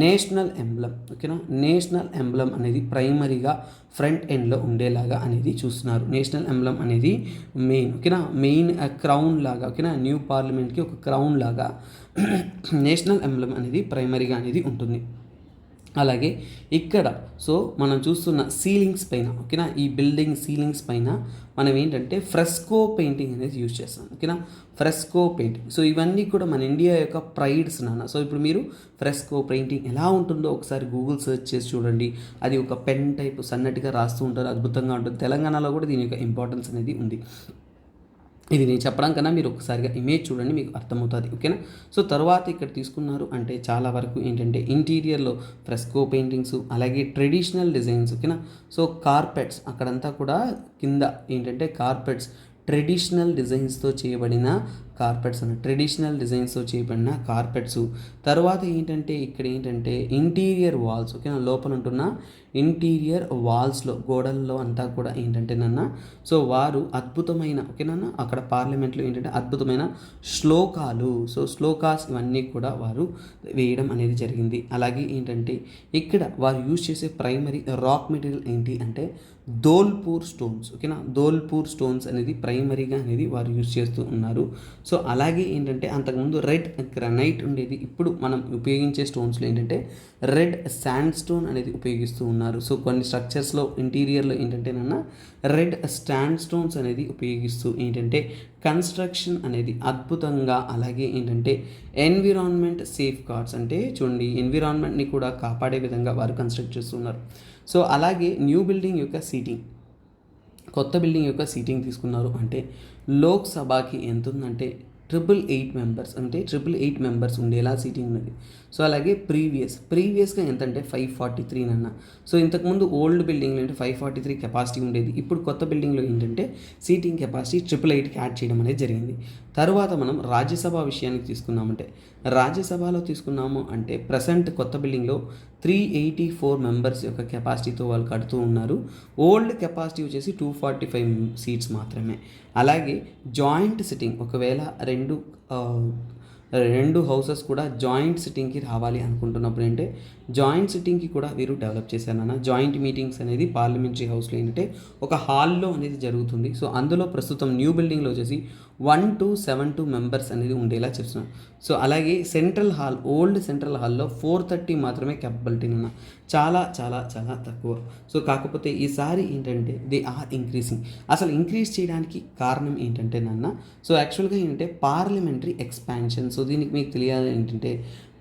నేషనల్ ఎంబ్లమ్ ఓకేనా, నేషనల్ ఎంబ్లమ్ అనేది ప్రైమరీగా ఫ్రంట్ ఎండ్లో ఉండేలాగా అనేది చూస్తున్నారు. నేషనల్ ఎంబ్లమ్ అనేది మెయిన్ ఓకేనా, మెయిన్ క్రౌన్ లాగా ఓకేనా, న్యూ పార్లమెంట్కి ఒక క్రౌన్ లాగా నేషనల్ ఎంబ్లమ్ అనేది ప్రైమరీగా అనేది ఉంటుంది. అలాగే ఇక్కడ సో మనం చూస్తున్న సీలింగ్స్ పైన ఓకేనా, ఈ బిల్డింగ్ సీలింగ్స్ పైన మనం ఏంటంటే ఫ్రెస్కో పెయింటింగ్ అనేది యూజ్ చేస్తాం ఓకేనా, ఫ్రెస్కో పెయింటింగ్. సో ఇవన్నీ కూడా మన ఇండియా యొక్క ప్రైడ్స్ నాన్న. సో ఇప్పుడు మీరు ఫ్రెస్కో పెయింటింగ్ ఎలా ఉంటుందో ఒకసారి గూగుల్ సెర్చ్ చేసి చూడండి. అది ఒక పెన్ టైప్ సన్నటిగా రాస్తూ ఉంటారు, అద్భుతంగా ఉంటుంది. తెలంగాణలో కూడా దీని యొక్క ఇంపార్టెన్స్ అనేది ఉంది. ఇది నేను చెప్పడం కన్నా మీరు ఒకసారిగా ఇమేజ్ చూడండి, మీకు అర్థమవుతుంది ఓకేనా. సో తర్వాత ఇక్కడ తీసుకున్నారు అంటే చాలా వరకు ఏంటంటే ఇంటీరియర్లో ఫ్రెస్కో పెయింటింగ్స్, అలాగే ట్రెడిషనల్ డిజైన్స్ ఓకేనా. సో కార్పెట్స్ అక్కడంతా కూడా కింద ఏంటంటే కార్పెట్స్ ట్రెడిషనల్ డిజైన్స్తో చేయబడిన కార్పెట్స్ అన్న ట్రెడిషనల్ డిజైన్స్తో చేయబడిన కార్పెట్స్. తర్వాత ఏంటంటే ఇక్కడ ఏంటంటే ఇంటీరియర్ వాల్స్ ఓకేనా, లోపల ఉంటున్న ఇంటీరియర్ వాల్స్లో గోడల్లో అంతా కూడా ఏంటంటే నన్న సో వారు అద్భుతమైన ఓకేనా అక్కడ పార్లమెంట్లో ఏంటంటే అద్భుతమైన శ్లోకాలు, సో శ్లోకాస్ ఇవన్నీ కూడా వారు వేయడం అనేది జరిగింది. అలాగే ఏంటంటే ఇక్కడ వారు యూజ్ చేసే ప్రైమరీ రాక్ మెటీరియల్ ఏంటి అంటే ధోల్పూర్ స్టోన్స్ ఓకేనా, ధోల్పూర్ స్టోన్స్ అనేది ప్రైమరీగా అనేది వారు యూజ్ చేస్తూ ఉన్నారు. సో అలాగే ఏంటంటే అంతకుముందు రెడ్ గ్రనైట్ ఉండేది, ఇప్పుడు మనం ఉపయోగించే స్టోన్స్లో ఏంటంటే రెడ్ శాండ్ స్టోన్ అనేది ఉపయోగిస్తూ ఉన్నారు. సో కొన్ని స్ట్రక్చర్స్లో ఇంటీరియర్లో ఏంటంటే నన్న రెడ్ శాండ్ స్టోన్స్ అనేది ఉపయోగిస్తూ ఏంటంటే కన్స్ట్రక్షన్ అనేది అద్భుతంగా, అలాగే ఏంటంటే ఎన్విరాన్మెంట్ సేఫ్ గార్డ్స్ అంటే చూడండి ఎన్విరాన్మెంట్ని కూడా కాపాడే విధంగా వారు కన్స్ట్రక్ట్ చేస్తున్నారు. సో అలాగే న్యూ బిల్డింగ్ యొక్క సీటింగ్, కొత్త బిల్డింగ్ యొక్క సీటింగ్ తీసుకున్నారు అంటే లోక్సభకి ఎంత ఉందంటే 888 మెంబర్స్, అంటే 888 మెంబర్స్ ఉండేలా సీటింగ్ ఉన్నది. సో అలాగే ప్రీవియస్గా ఎంత అంటే 543 అన్న. సో ఇంతకుముందు ఓల్డ్ బిల్డింగ్లో అంటే 543 కెపాసిటీ ఉండేది, ఇప్పుడు కొత్త బిల్డింగ్లో ఏంటంటే సీటింగ్ కెపాసిటీ 888కి యాడ్ చేయడం అనేది జరిగింది. తర్వాత మనం రాజ్యసభ విషయానికి తీసుకున్నామంటే రాజ్యసభలో తీసుకున్నాము అంటే ప్రజెంట్ కొత్త బిల్డింగ్లో 384 మెంబర్స్ యొక్క కెపాసిటీతో వాళ్ళు కడుతూ ఉన్నారు. ఓల్డ్ కెపాసిటీ వచ్చేసి 245 సీట్స్ మాత్రమే. అలాగే జాయింట్ సిట్టింగ్ ఒకవేళ రెండు హౌసెస్ కూడా జాయింట్ సిట్టింగ్కి రావాలి అనుకుంటున్నప్పుడు ఏంటంటే జాయింట్ సిట్టింగ్కి కూడా వీరు డెవలప్ చేశారన్న. జాయింట్ మీటింగ్స్ అనేది పార్లమెంటరీ హౌస్లో ఏంటంటే ఒక హాల్లో అనేది జరుగుతుంది. సో అందులో ప్రస్తుతం న్యూ బిల్డింగ్లో వచ్చేసి 1 to 7 మెంబర్స్ అనేది ఉండేలా చేస్తున్నారు. సో అలాగే సెంట్రల్ హాల్, ఓల్డ్ సెంట్రల్ హాల్లో 430 మాత్రమే క్యాపబిలిటీ అన్న, చాలా చాలా చాలా తక్కువ. సో కాకపోతే ఈసారి ఏంటంటే దే ఆర్ ఇంక్రీజింగ్. అసలు ఇంక్రీజ్ చేయడానికి కారణం ఏంటంటే నాన్న, సో యాక్చువల్గా ఏంటంటే పార్లమెంటరీ ఎక్స్పాన్షన్. సో దీనికి మీకు తెలియాలి ఏంటంటే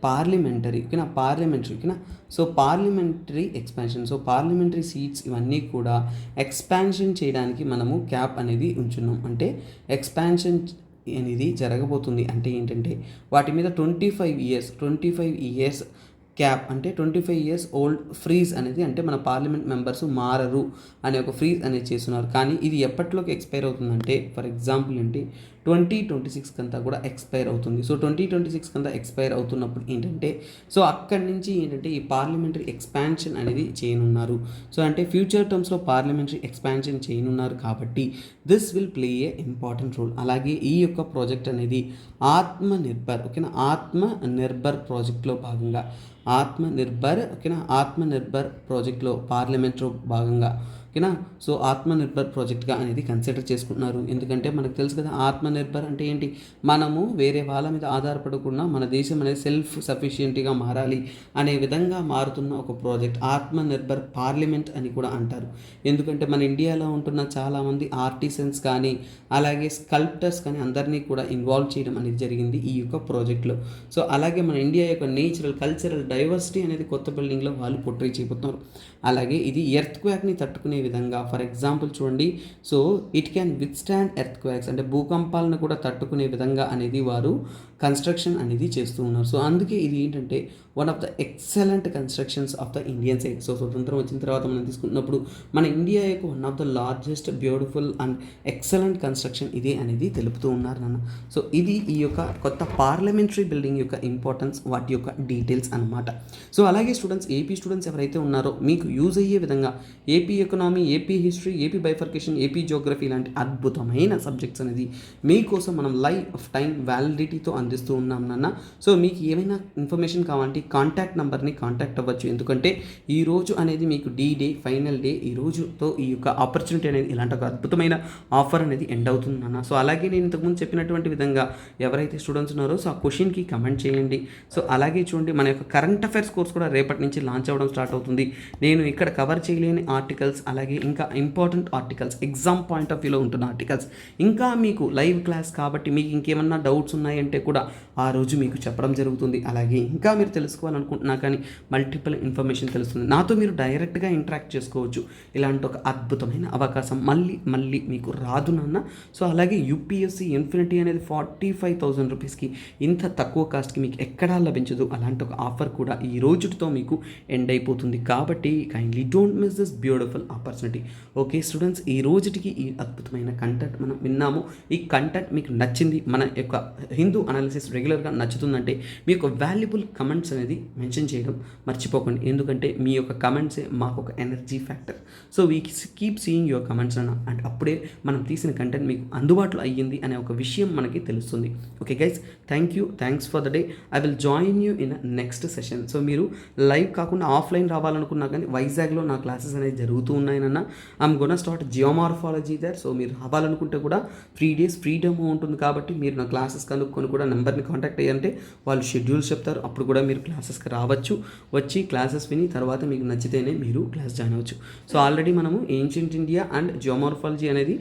పార్లమెంటరీ ఓకేనా. So parliamentary expansion, so parliamentary seats ఇవన్నీ కూడా ఎక్స్పాన్షన్ చేయడానికి మనము క్యాప్ అనేది ఉంచున్నాం. అంటే ఎక్స్పాన్షన్ అనేది జరగబోతుంది అంటే ఏంటంటే వాటి మీద 25 ఇయర్స్ క్యాప్, అంటే 25 ఇయర్స్ ఓల్డ్ ఫ్రీజ్ అనేది, అంటే మన పార్లమెంట్ మెంబర్స్ మారరు అనే ఒక ఫ్రీజ్ అనేది చేస్తున్నారు. కానీ ఇది ఎప్పటిలోకి ఎక్స్పైర్ అవుతుందంటే ఫర్ ఎగ్జాంపుల్ ఏంటి 2026 కంతా కూడా ఎక్స్పైర్ అవుతుంది. సో 2026 కంతా ఎక్స్పైర్ అవుతున్నప్పుడు ఏంటంటే సో అక్కడి నుంచి ఏంటంటే ఈ పార్లమెంటరీ ఎక్స్పాన్షన్ అనేది చేయనున్నారు. సో అంటే ఫ్యూచర్ టర్మ్స్లో పార్లమెంటరీ ఎక్స్పాన్షన్ చేయనున్నారు కాబట్టి this will play a important role. అలాగే ఈ యొక్క ప్రాజెక్ట్ అనేది ఆత్మనిర్భర్ ప్రాజెక్ట్లో భాగంగా ఆత్మనిర్భర్ ప్రాజెక్ట్లో పార్లమెంట్లో భాగంగా ఓకేనా. సో ఆత్మనిర్భర్ ప్రాజెక్ట్గా అనేది కన్సిడర్ చేసుకుంటున్నారు. ఎందుకంటే మనకు తెలుసు కదా ఆత్మనిర్భర్ అంటే ఏంటి, మనము వేరే వాళ్ళ మీద ఆధారపడకుండా మన దేశం అనేది సెల్ఫ్ సఫిషియెంట్గా మారాలి అనే విధంగా మారుతున్న ఒక ప్రాజెక్ట్ ఆత్మనిర్భర్ పార్లమెంట్ అని కూడా అంటారు. ఎందుకంటే మన ఇండియాలో ఉంటున్న చాలామంది ఆర్టిసన్స్ కానీ అలాగే స్కల్ప్టర్స్ కానీ అందరినీ కూడా ఇన్వాల్వ్ చేయడం అనేది జరిగింది ఈ యొక్క ప్రాజెక్ట్లో. సో అలాగే మన ఇండియా యొక్క నేచురల్ కల్చరల్ డైవర్సిటీ అనేది కొత్త బిల్డింగ్లో వాళ్ళు పోర్ట్రే చేయబోతున్నారు. అలాగే ఇది ఎర్త్ క్వాక్ని తట్టుకునే విధంగా, ఫర్ ఎగ్జాంపుల్ చూడండి, so it can withstand earth quacks, అంటే భూకంపాలను కూడా తట్టుకునే విధంగా అనేది వారు కన్స్ట్రక్షన్ అనేది చేస్తూ ఉన్నారు. సో అందుకే ఇది ఏంటంటే one of the excellent constructions of the Indian side. So స్వతంత్రం వచ్చిన తర్వాత మనం తీసుకున్నప్పుడు మన ఇండియా యొక్క one of the largest beautiful and excellent construction ఇదే అనేది తెలుపుతూ ఉన్నారు నాన్న. సో ఇది ఈ యొక్క కొత్త పార్లమెంటరీ బిల్డింగ్ యొక్క ఇంపార్టెన్స్, వాటి యొక్క డీటెయిల్స్ అనమాట. సో అలాగే స్టూడెంట్స్, ఏపీ స్టూడెంట్స్ ఎవరైతే ఉన్నారో మీకు యూజ్ అయ్యే విధంగా AP economy, AP history, AP bifurcation, AP Geography లాంటి అద్భుతమైన సబ్జెక్ట్స్ అనేది మీకోసం మనం లైఫ్ టైం వ్యాలిడిటీతో అందిస్తూ ఉన్నాం నాన్న. సో మీకు ఏమైనా ఇన్ఫర్మేషన్ కావాలంటే కాంటాక్ట్ నెంబర్ని కాంటాక్ట్ అవ్వచ్చు. ఎందుకంటే ఈ రోజు అనేది మీకు డే ఫైనల్ డే, ఈ రోజుతో ఈ యొక్క ఆపర్చునిటీ అనేది ఇలాంటి ఒక అద్భుతమైన ఆఫర్ అనేది ఎండ్ అవుతుంది నాన్న. సో అలాగే నేను ఇంతకుముందు చెప్పినటువంటి విధంగా ఎవరైతే స్టూడెంట్స్ ఉన్నారో సో ఆ క్వశ్చన్కి కమెంట్ చేయండి. సో అలాగే చూడండి, మన యొక్క కరెంట్ అఫైర్స్ కోర్స్ కూడా రేపటి నుంచి లాంచ్ అవ్వడం స్టార్ట్ అవుతుంది. నేను ఇక్కడ కవర్ చేయలేని ఆర్టికల్స్, అలాగే ఇంకా important articles, exam point of వ్యూలో ఉంటున్న ఆర్టికల్స్, ఇంకా మీకు లైవ్ క్లాస్ కాబట్టి మీకు ఇంకేమన్నా డౌట్స్ ఉన్నాయంటే కూడా ఆ రోజు మీకు చెప్పడం జరుగుతుంది. అలాగే ఇంకా మీరు తెలుసుకోవాలనుకుంటున్నా కానీ మల్టిపుల్ ఇన్ఫర్మేషన్ తెలుస్తుంది, నాతో మీరు డైరెక్ట్గా ఇంటరాక్ట్ చేసుకోవచ్చు. ఇలాంటి ఒక అద్భుతమైన అవకాశం మళ్ళీ మీకు రాదు నాన్న. సో అలాగే యూపీఎస్సీ ఇన్ఫినిటీ అనేది 45,000 రూపీస్కి ఇంత తక్కువ కాస్ట్కి మీకు ఎక్కడా లభించదు. అలాంటి ఒక ఆఫర్ కూడా ఈ రోజుతో మీకు ఎండ్ అయిపోతుంది. కాబట్టి kindly don't miss this beautiful opportunity. Okay students, ఈ రోజుకి ఈ అద్భుతమైన కంటెంట్ మనం విన్నాము. ఈ కంటెంట్ మీకు నచ్చింది, మన యొక్క హిందూ అనాలిసిస్ రెగ్యులర్గా నచ్చుతుందంటే మీ యొక్క వాల్యుబుల్ కమెంట్స్ అనేది మెన్షన్ చేయడం మర్చిపోకండి. ఎందుకంటే మీ యొక్క కమెంట్సే మాకు ఒక energy factor. So we keep seeing your comments అన్న, అండ్ అప్పుడే మనం తీసిన కంటెంట్ మీకు అందుబాటులో అయ్యింది అనే ఒక విషయం మనకి తెలుస్తుంది. Okay guys, thanks for the day. I will join you in next session. So మీరు లైవ్ కాకుండా ఆఫ్లైన్ రావాలనుకున్నా కానీ వైజాగ్లో నా క్లాసెస్ అనేది జరుగుతూ ఉన్నాయన్న. I'm gonna start geomorphology there. So మీరు రావాలనుకుంటే కూడా 3 days ఫ్రీడమ్ ఉంటుంది కాబట్టి మీరు నా క్లాసెస్ కనుక్కొని కూడా నెంబర్ని కాంటాక్ట్ అయ్యంటే వాళ్ళు షెడ్యూల్స్ చెప్తారు. అప్పుడు కూడా మీరు క్లాసెస్కి రావచ్చు, వచ్చి క్లాసెస్ విని తర్వాత మీకు నచ్చితేనే మీరు క్లాస్ జాయిన్ అవ్వచ్చు. సో ఆల్రెడీ మనము ఏన్షియంట్ ఇండియా అండ్ జియోమార్ఫాలజీ అనేది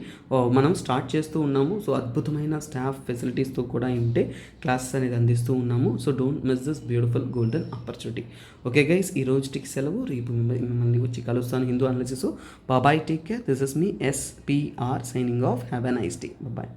మనం స్టార్ట్ చేస్తూ ఉన్నాము. సో అద్భుతమైన స్టాఫ్ ఫెసిలిటీస్తో కూడా ఉంటే క్లాసెస్ అనేది అందిస్తూ ఉన్నాము. So don't miss this beautiful golden opportunity. Okay guys, ఈ రోజుకి సెలవు. రేపు మిమ్మల్ని వచ్చి కలుస్తాను Hindu analysis. Bye bye, take care. This is me SPR signing off. Have a nice day. Bye.